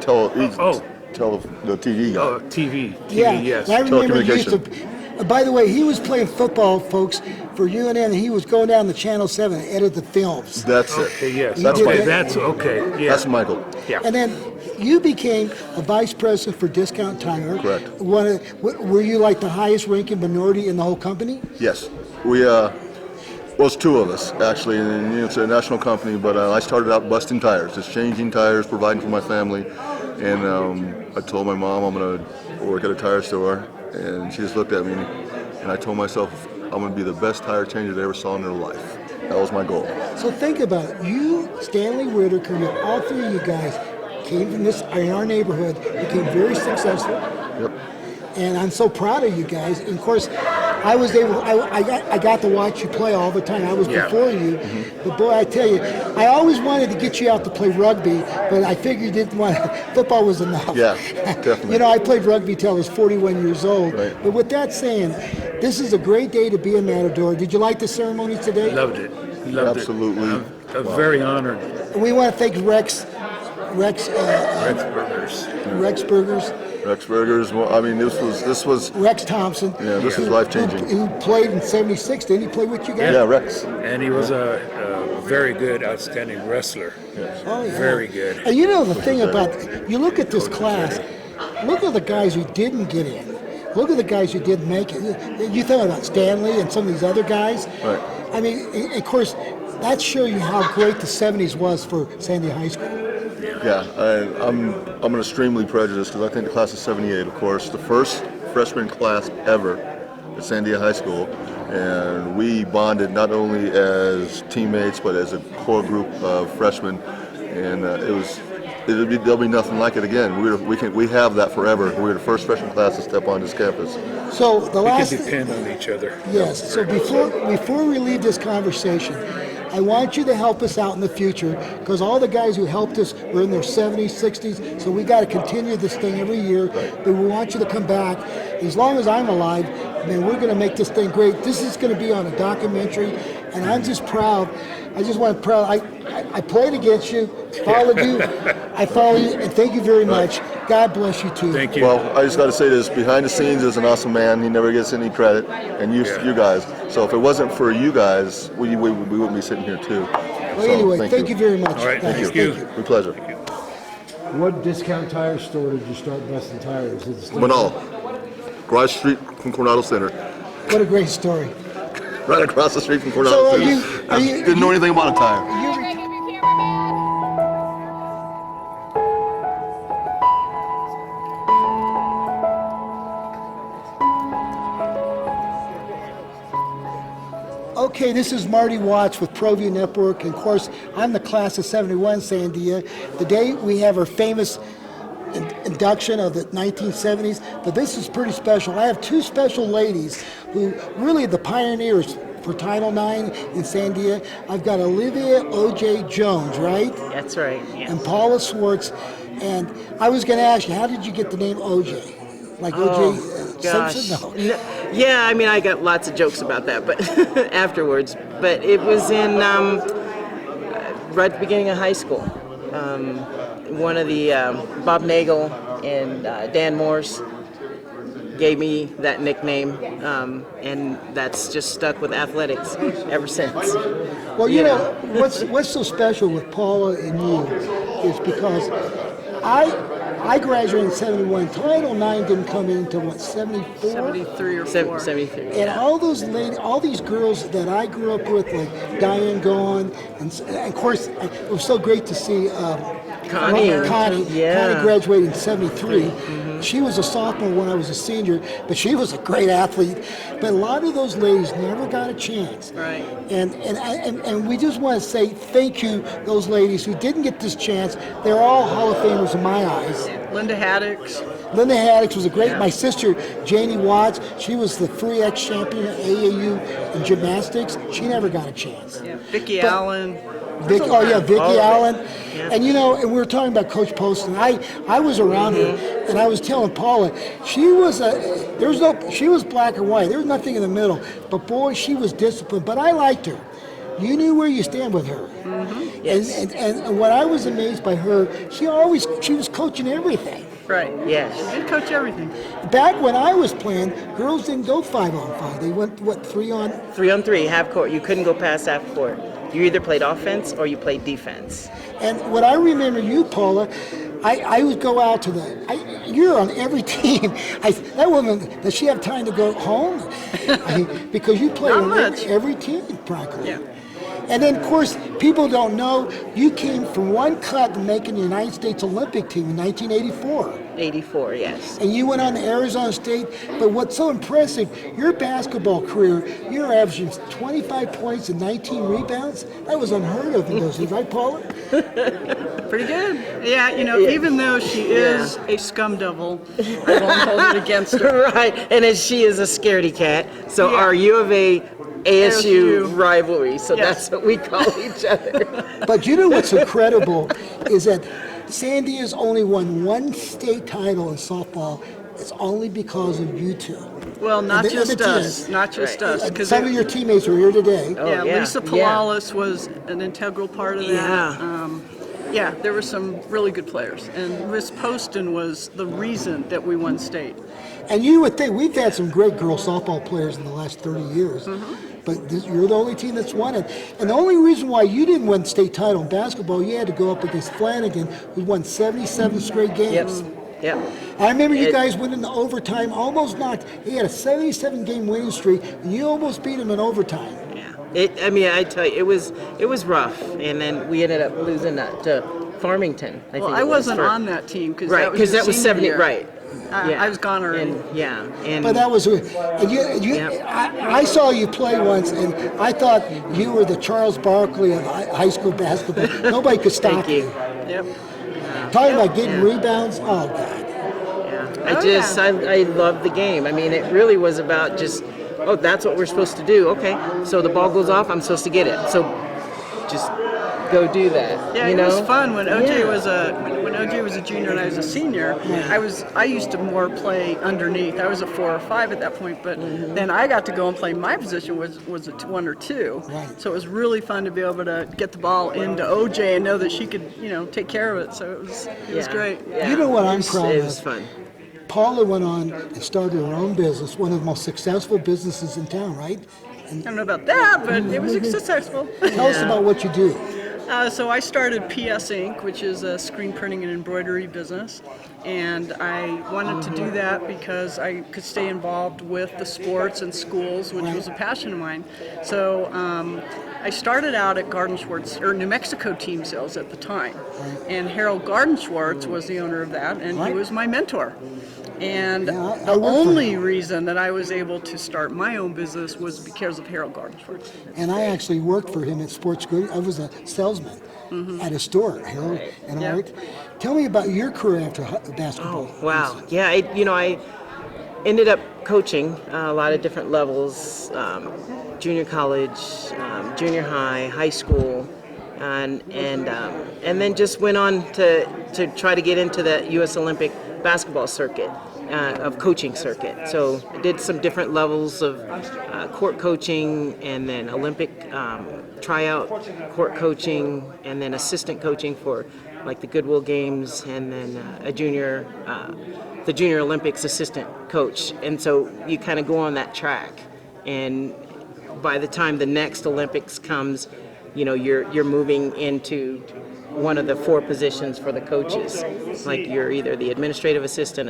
guy. Oh, TV, yes. I remember you used to, by the way, he was playing football, folks, for UNM, and he was going down to Channel 7 and edit the films. That's it. Okay, yes. That's okay. Yeah. That's Michael. Yeah. And then you became a vice president for Discount Tire. Correct. Were you like the highest ranking minority in the whole company? Yes. Well, it's 2 of us, actually, and it's a national company, but I started out busting tires, just changing tires, providing for my family, and I told my mom I'm going to work at a tire store, and she just looked at me, and I told myself I'm going to be the best tire changer they ever saw in their life. That was my goal. So think about it. You, Stanley Whitaker, all 3 of you guys came from in our neighborhood, became very successful. Yep. And I'm so proud of you guys. And of course, I got to watch you play all the time. I was before you. But boy, I tell you, I always wanted to get you out to play rugby, but I figured you didn't want football was enough. Yeah, definitely. I played rugby till I was 41 years old. Right. But with that saying, this is a great day to be a Matador. Did you like the ceremony today? Loved it. Absolutely. I'm very honored. And we want to thank Rex Burgers. Well, I mean, this was Rex Thompson. Yeah, this was life-changing. Who played in '76? Didn't he play with you guys? Yeah, Rex. And he was a very good, outstanding wrestler. Oh, yeah. Very good. And the thing about, you look at this class, look at the guys who didn't get in. Look at the guys who didn't make it. You thought about Stanley and some of these other guys. Right. I mean, of course, that shows you how great the '70s was for Sandia High School. Yeah, I'm extremely prejudiced because I think the class of '78, of course, the first freshman class ever at Sandia High School, and we bonded not only as teammates but as a core group of freshmen, and there'll be nothing like it again. We have that forever. We're the first freshman class to step on this campus. So the last we can depend on each other. Yes. So before we leave this conversation, I want you to help us out in the future because all the guys who helped us were in their 70s, 60s, so we got to continue this thing every year. But we want you to come back. As long as I'm alive, man, we're going to make this thing great. This is going to be on a documentary, and I'm just proud. I just want to proud. I played against you, followed you. I follow you, and thank you very much. God bless you too. Thank you. Well, I just got to say this: behind the scenes is an awesome man. He never gets any credit, and you guys. So if it wasn't for you guys, we wouldn't be sitting here too. Well, anyway, thank you very much. All right, guys. thank you. My pleasure. What discount tire store did you start busting tires? Manal, Garage Street from Coronado Center. What a great story. Right across the street from Coronado Center. I didn't know anything about a tire. Okay, this is Marty Watts with ProView Network, and of course, I'm the class of 71, Sandia. Today we have our famous induction of the 1970s, but this is pretty special. I have two special ladies who really the pioneers for Title IX in Sandia. I've got Olivia O.J. Jones, right? That's right, yes. And Paula Swartz. And I was going to ask you, how did you get the name O.J.? Like O.J. Simpson? No. Yeah, I mean, I got lots of jokes about that, but afterwards. But it was in right at the beginning of high school. One of the Bob Nagel and Dan Morse gave me that nickname, and that's just stuck with athletics ever since. Well, you know, what's so special with Paula and you is because I graduated in 71. Title IX didn't come in until what, 74? 73 or 4. 73. And all those ladies, all these girls that I grew up with, like Diane Gone, and of course, it was so great to see Connie. Connie Yeah. graduated in 73. She was a sophomore when I was a senior, but she was a great athlete. But a lot of those ladies never got a chance. Right. And we just want to say thank you, those ladies who didn't get this chance. They're all Hall of Famers in my eyes. Linda Haddix. Linda Haddix was a great, my sister, Janie Watts, she was the 3X champion at AAU in gymnastics. She never got a chance. Yeah. Vicki Allen. Vicki Allen. And you know, and we were talking about Coach Poston. I was around her, and I was telling Paula, she was black and white. There was nothing in the middle. But boy, she was disciplined. But I liked her. You knew where you stand with her. Yes. And what I was amazed by her, she was coaching everything. Right. Yes. She did coach everything. Back when I was playing, girls didn't go 5-on-5. They went, 3-on? 3-on-3, half court. You couldn't go past half court. You either played offense or you played defense. And what I remember you, Paula, I would go out to you're on every team. That woman, does she have time to go home? Because you played on every team practically. Yeah. And then, of course, people don't know, you came from one cut to making the United States Olympic team in 1984. 84, yes. And you went on to Arizona State. But what's so impressive, your basketball career, you're averaging 25 points and 19 rebounds. That was unheard of in those days, right, Paula? Pretty good. Yeah, you know, even though she is a scum devil, I won't hold it against her. Right, and as she is a scaredy cat, so our U of A ASU rivalry, so that's what we call each other. But you know what's incredible is that Sandia's only won one state title in softball. It's only because of you two. Well, not just us. Not just us. Some of your teammates are here today. Lisa Palalis was an integral part of that. Yeah, there were some really good players. And Miss Poston was the reason that we won state. And you would think, we've had some great girl softball players in the last 30 years. But you're the only team that's won it. And the only reason why you didn't win state title in basketball, you had to go up against Flanagan, who won 77 straight games. Yep. I remember you guys went into overtime, almost knocked. He had a 77-game winning streak, and you almost beat him in overtime. I tell you, it was rough, and then we ended up losing that to Farmington. I wasn't on that team because that was 70. Year. Right. I was gone early. But that was, I saw you play once, and I thought you were the Charles Barkley of high school basketball. Nobody could stop you. Yep. Talking about getting rebounds, oh God. I love the game. I mean, it really was about just, that's what we're supposed to do. Okay, so the ball goes off, I'm supposed to get it. So just go do that. Yeah, you it know? was fun when OJ Yeah. was when OJ was a junior and I was a senior. I used to more play underneath. I was a 4 or 5 at that point, but then I got to go and play. My position was a 1 or 2. So it was really fun to be able to get the ball into OJ and know that she could take care of it. So it was great. You know what I'm proud of? It was fun. Paula went on and started her own business, one of the most successful businesses in town, right? I don't know about that, but it was successful. Tell us about what you do. So I started PS Inc., which is a screen printing and embroidery business, and I wanted to do that because I could stay involved with the sports and schools, which was a passion of mine. So I started out at Garden Schwartz, or New Mexico Team Sales at the time, and Harold Garden Schwartz was the owner of that, and he was my mentor. And the only reason that I was able to start my own business was because of Harold Garden Schwartz. And I actually worked for him at Sports Good. I was a salesman at a store, Harold. And I worked. Tell me about your career after basketball. Oh, wow. Yeah, I ended up coaching a lot of different levels, junior college, junior high, high school, and then just went on to try to get into the U.S. Olympic basketball circuit, of coaching circuit. So I did some different levels of court coaching, and then Olympic tryout court coaching, and then assistant coaching for like the Goodwill Games, and then the Junior Olympics assistant coach. And so you kind of go on that track, and by the time the next Olympics comes, you're moving into one of the 4 positions for the coaches. Like you're either the administrative assistant,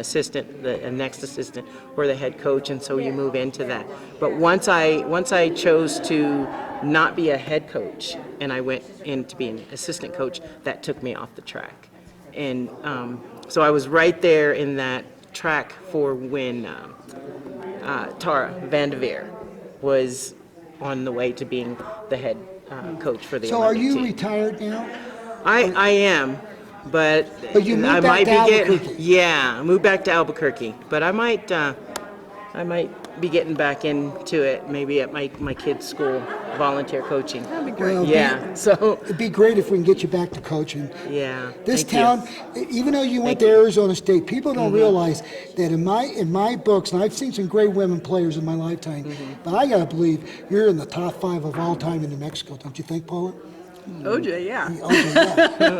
the next assistant, or the head coach, and so you move into that. But once I chose to not be a head coach and I went into being an assistant coach, that took me off the track. And so I was right there in that track for when Tara Vanderveer was on the way to being the head coach for the So Olympic are you team. retired now? I am, but you moved I back might to be Albuquerque. I moved back to Albuquerque, but I might be getting back into it, maybe at my kids' school, volunteer coaching. That'd be great. Well, it'd be great if we can get you back to coaching. Yeah. This thank town, even though you went to Arizona State, people don't realize that in my books, and I've seen some great women players in my lifetime, but I gotta believe you're in the top 5 of all time in New Mexico. Don't you think, Paula? OJ, yeah.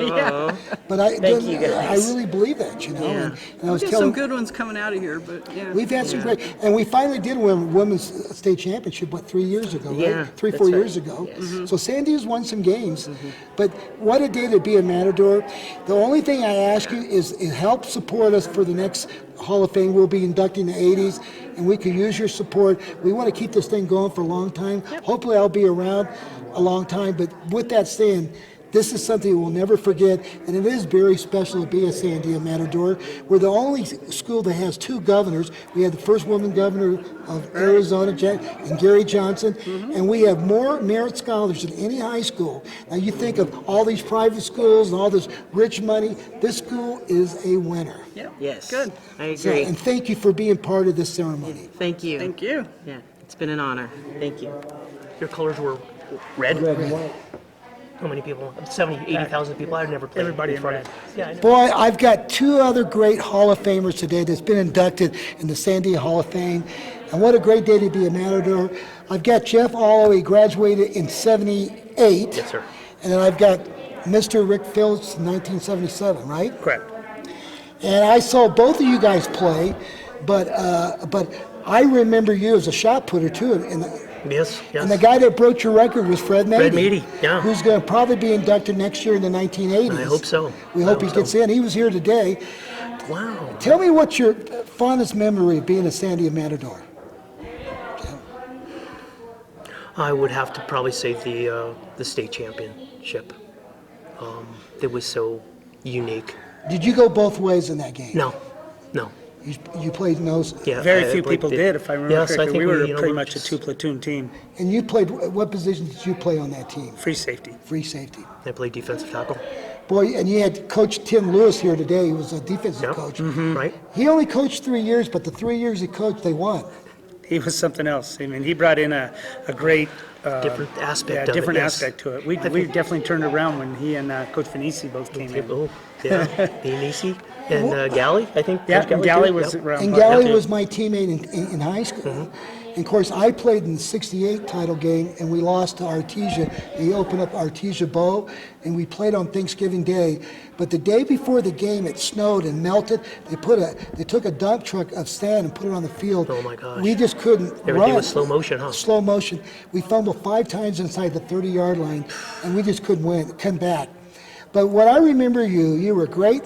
yeah. But I Thank you, guys. I really believe that, Yeah. And I was We've got telling some good ones coming out of here, but yeah. we've had some great, and we finally did win women's state championship, 3 years ago, right? Yeah, 3, that's 4 right. years ago. So Sandia's won some games, but what a day to be a Matador. The only thing I ask you is help support us for the next Hall of Fame. We'll be inducting the 80s, and we could use your support. We want to keep this thing going for a long time. Hopefully I'll be around a long time, but with that saying, this is something we'll never forget, and it is very special to be a Sandia Matador. We're the only school that has 2 governors. We have the first woman governor of Arizona, and Gary Johnson, and we have more merit scholars than any high school. Now you think of all these private schools and all this rich money, this school is a winner. Yes. Good. I agree. So, and thank you for being part of this ceremony. Thank you. Thank you. Yeah, it's been an honor. Thank you. Your colors were red? Red and white. How many people? 70, 80,000 people. I've never played. Everybody in red. Yeah, I know. Boy, I've got 2 other great Hall of Famers today that's been inducted in the Sandia Hall of Fame. And what a great day to be a Matador. I've got Jeff Alloway, graduated in 78. Yes, sir. And then I've got Mr. Rick Phillips in 1977, right? Correct. And I saw both of you guys play, but I remember you as a shot putter too. Yes. And the guy that broke your record was Fred Mady. Fred Mady, yeah. Who's going to probably be inducted next year in the 1980s. I hope so. We hope he gets in. He was here today. Wow. Tell me what's your fondest memory of being a Sandia Matador? I would have to probably say the state championship. It was so unique. Did you go both ways in that game? No. You played nose? Yeah. Very few people did, if I remember Yes, I correctly. think We were we pretty were much a just- 2-platoon team. And you played, what position did you play on that team? Free safety. Free safety. I played defensive tackle. Boy, and you had Coach Tim Lewis here today. He was a defensive coach. Right. He only coached 3 years, but the 3 years he coached, they won. he was something else. I mean, he brought in a great Different aspect of it, different yes. aspect to it. We definitely turned around when he and Coach Finisi both came in. Oh, yeah, Finisi and Galley, I think. Yeah, Coach Galley too. was Yep. around. And Galley was my teammate in high school. And of course, I played in the '68 title game, and we lost to Artesia. He opened up Artesia Bow, and we played on Thanksgiving Day. But the day before the game, it snowed and melted. They took a dump truck of sand and put it on the field. Oh my gosh. We just couldn't Everything run. was slow motion, huh? Slow motion. We fumbled 5 times inside the 30-yard line, and we just couldn't come back. But what I remember you were a great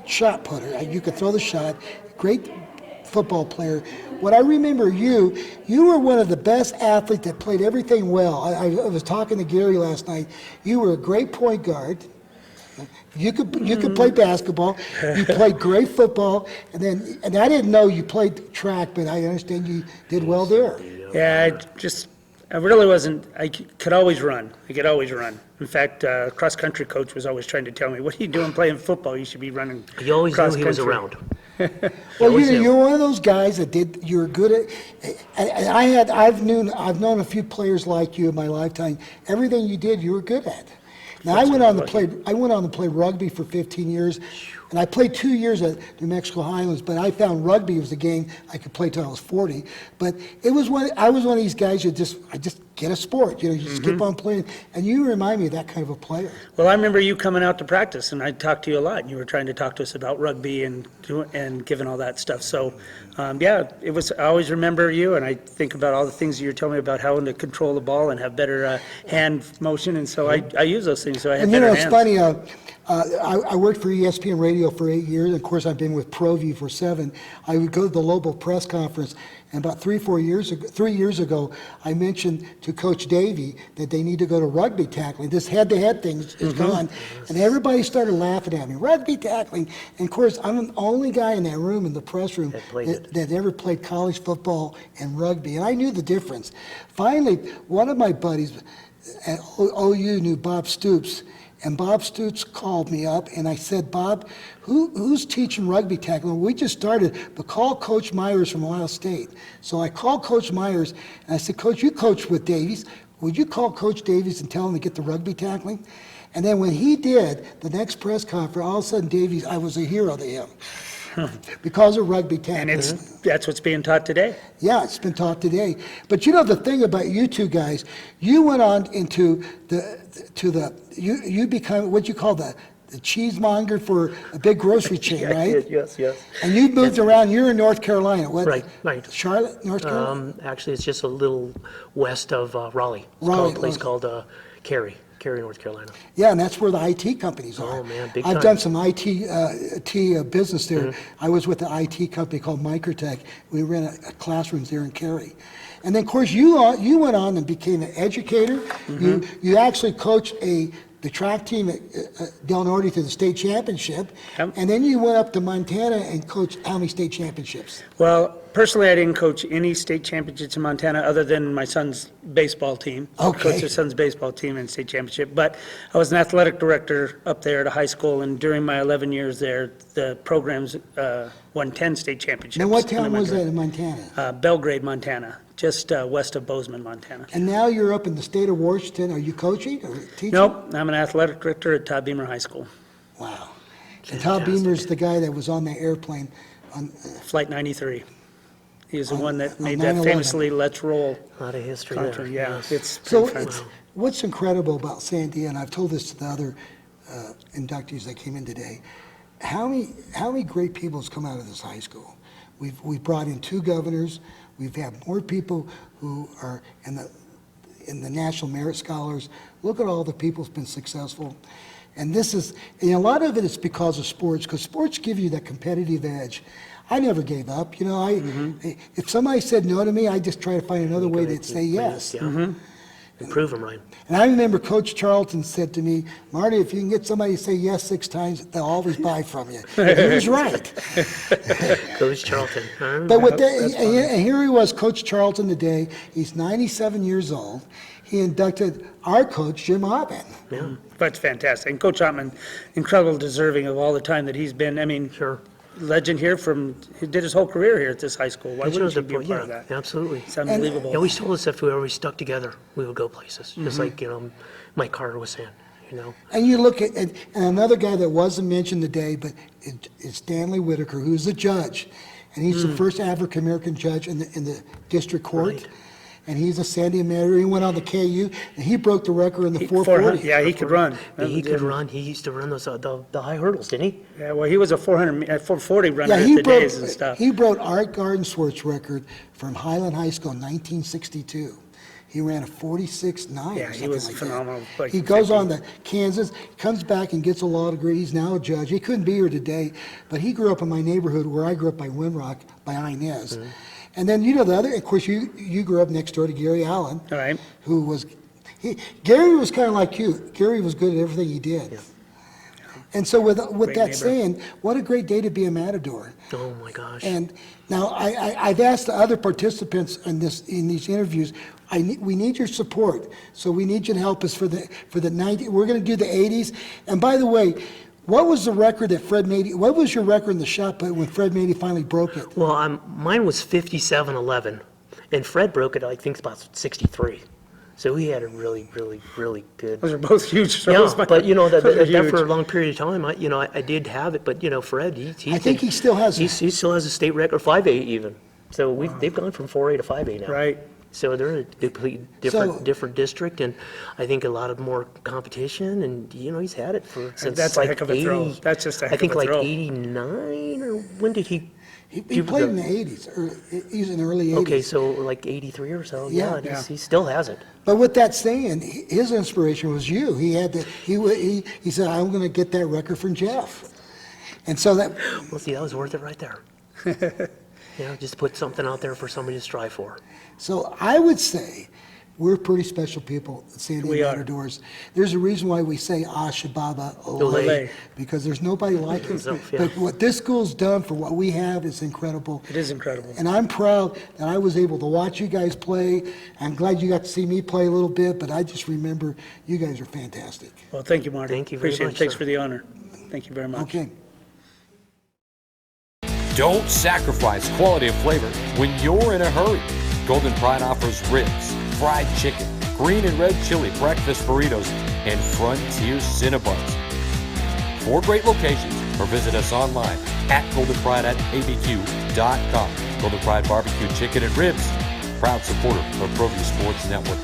shot putter. You could throw the shot, great football player. What I remember you were one of the best athletes that played everything well. I was talking to Gary last night. You were a great point guard. You could play basketball. You played great football, and I didn't know you played track, but I understand you did well there. Yeah, I really wasn't. I could always run. I could always run. In fact, cross country coach was always trying to tell me, "What are you doing playing football? You should be running." You always knew cross he was country." around. Well, you're one of those guys that you're good at. And I've known a few players like you in my lifetime. Everything you did, you were good at. Now I went on to play rugby for 15 years, and I played 2 years at New Mexico Highlands. But I found rugby was a game I could play till I was 40. But I was one of these guys I just get a sport. You just keep on playing, and you remind me of that kind of a player. Well, I remember you coming out to practice, and I talked to you a lot. And you were trying to talk to us about rugby and giving all that stuff. So, it was. I always remember you, and I think about all the things you were telling me about how to control the ball and have better hand motion, and so I use those things. So I had better hands. It's funny. I worked for ESPN Radio for 8 years. Of course, I've been with ProView for 7. I would go to the local press conference, and about 3 years ago, I mentioned to Coach Davey that they need to go to rugby tackling. This head-to-head thing is gone, and everybody started laughing at me. Rugby tackling, and of course, I'm the only guy in that room, in the press room, that ever played college football and rugby, and I knew the difference. Finally, one of my buddies at OU knew Bob Stoops. And Bob Stoops called me up, and I said, "Bob, who's teaching rugby tackling? We just started, but call Coach Myers from Ohio State." So I called Coach Myers, and I said, "Coach, you coach with Davies. Would you call Coach Davies and tell him to get the rugby tackling?" And then when he did, the next press conference, all of a sudden, Davies, I was a hero to him. Because of rugby tackling. And that's what's being taught today. Yeah, it's been taught today. But the thing about you two guys, you went on into you become what you call the cheesemonger for a big grocery chain, right? Yes. And you moved around. You're in North Carolina. What? Right. Charlotte, North Carolina? Actually, it's just a little west of Raleigh. It's called a place called Cary, North Carolina. Yeah, and that's where the IT companies are. Oh, man, big I've time. done some IT business there. I was with an IT company called Microtech. We ran a classrooms there in Cary. And then, of course, you went on and became an educator. You actually coached the track team at Del Norte to the state championship. And then you went up to Montana and coached how many state championships? Well, personally, I didn't coach any state championships in Montana other than my son's baseball team. Okay. I coached his son's baseball team in state championship. But I was an athletic director up there at a high school, and during my 11 years there, the programs won 10 state championships. Now, what town was that in Montana? Belgrade, Montana, just west of Bozeman, Montana. And now you're up in the state of Washington. Are you coaching or teaching? Nope, I'm an athletic director at Todd Beamer High School. Wow. And Todd Beamer's the guy that was on the airplane on Flight 93. He was the one that made 9/11. that famously "Let's Roll." A lot of history country. there. Yeah, Yes. it's So pretty fun. what's incredible about Sandia, and I've told this to the other inductees that came in today, how many great people has come out of this high school? We've brought in 2 governors. We've had more people who are in the National Merit Scholars. Look at all the people who've been successful. And a lot of it is because of sports, because sports give you that competitive edge. I never gave up. If somebody said no to me, I just try to find another way to say yes. Improve them, Ryan. And I remember Coach Charlton said to me, "Marty, if you can get somebody to say yes 6 times, they'll always buy from you." And he was right. Coach Charlton. But and here he was, Coach Charlton today. He's 97 years old. He inducted our coach, Jim Altman. Yeah, that's fantastic. And Coach Altman, incredible deserving of all the time that he's been. I mean, legend here he did his whole career here at this high school. Why wouldn't you be a part of that? Absolutely. It's unbelievable. He always told us if we always stuck together, we would go places. Just like, Mike Carter was saying, And you look at, and another guy that wasn't mentioned today, but it's Stanley Whitaker, who's a judge. And he's the first African-American judge in the district court. Right. And he's a Sandia Matador. He went on the KU, and he broke the record in the 440. Yeah, he could run. He could run. He used to run those the high hurdles, didn't he? Yeah, well, he was a 440 runner Yeah, at the days and stuff. he broke Art Gardensworth's record from Highland High School in 1962. He ran a 46.9 Yeah, or he something was like phenomenal. that. He goes on to Kansas, comes back and gets a law degree. He's now a judge. He couldn't be here today, but he grew up in my neighborhood where I grew up by Windrock, by Inez. And then, the other, of course, you grew up next door to Gary Allen, right? Gary was kind of like you. Gary was good at everything he did. Yeah. And so with Great that neighbor. saying, what a great day to be a Matador. Oh my gosh. And now I've asked the other participants in these interviews, we need your support. So we need you to help us for the 90s. We're going to do the 80s. And by the way, what was the record that Fred Mady, what was your record in the shot put when Fred Mady finally broke it? Well, mine was 57.11, and Fred broke it, I think, about 63. So he had a really, really, really good. Those are both huge Yeah, throws. but that for a long period of time, I did have it. But Fred, I think he still has it. He still has a state record, 5A even. So they've gone from 4A to 5A now. Right. So they're a complete different district, and I think a lot of more competition. And he's had it since that's like a heck of a 80, throw. That's just a heck I think of a like throw. 89 or when did he? He played in the 80s, or he's in the early 80s. Okay, so like 83 or so. Yeah. He still has it. But with that saying, his inspiration was you. He said, I'm going to get that record from Jeff. And so that. Well, see, that was worth it right there. Just put something out there for somebody to strive for. So I would say we're pretty special people at Sandia Matadors. There's a reason why we say Ashababa Olay, because there's nobody like it. But what this school's done for what we have is incredible. It is incredible. And I'm proud that I was able to watch you guys play. I'm glad you got to see me play a little bit, but I just remember you guys are fantastic. Well, thank you, Marty. Thank you very Appreciate much, it. Thanks sir. for the honor. Thank you very much. Okay. Don't sacrifice quality of flavor when you're in a hurry. Golden Pride offers ribs, fried chicken, green and red chili breakfast burritos, and Frontier Cinnabons. 4 great locations, or visit us online at goldenpride@abq.com. Golden Pride Barbecue Chicken and Ribs, proud supporter of ProView Sports Network.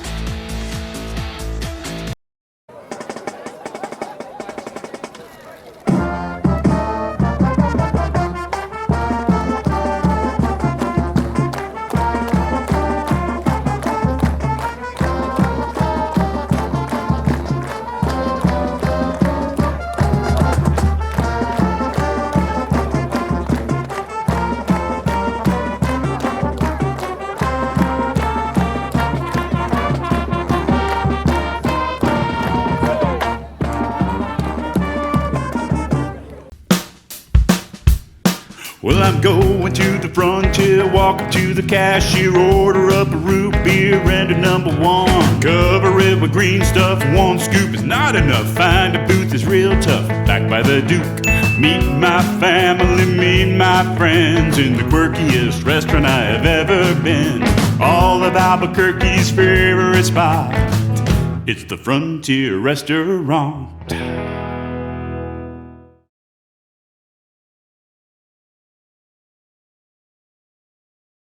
Well, I'm going to the frontier, walk up to the cashier, order up a root beer and a number 1. Cover it with green stuff, 1 scoop is not enough. Find a booth is real tough, back by the Duke. Meet my family, meet my friends in the quirkiest restaurant I have ever been. All of Albuquerque's favorite spot, it's the Frontier Restaurant.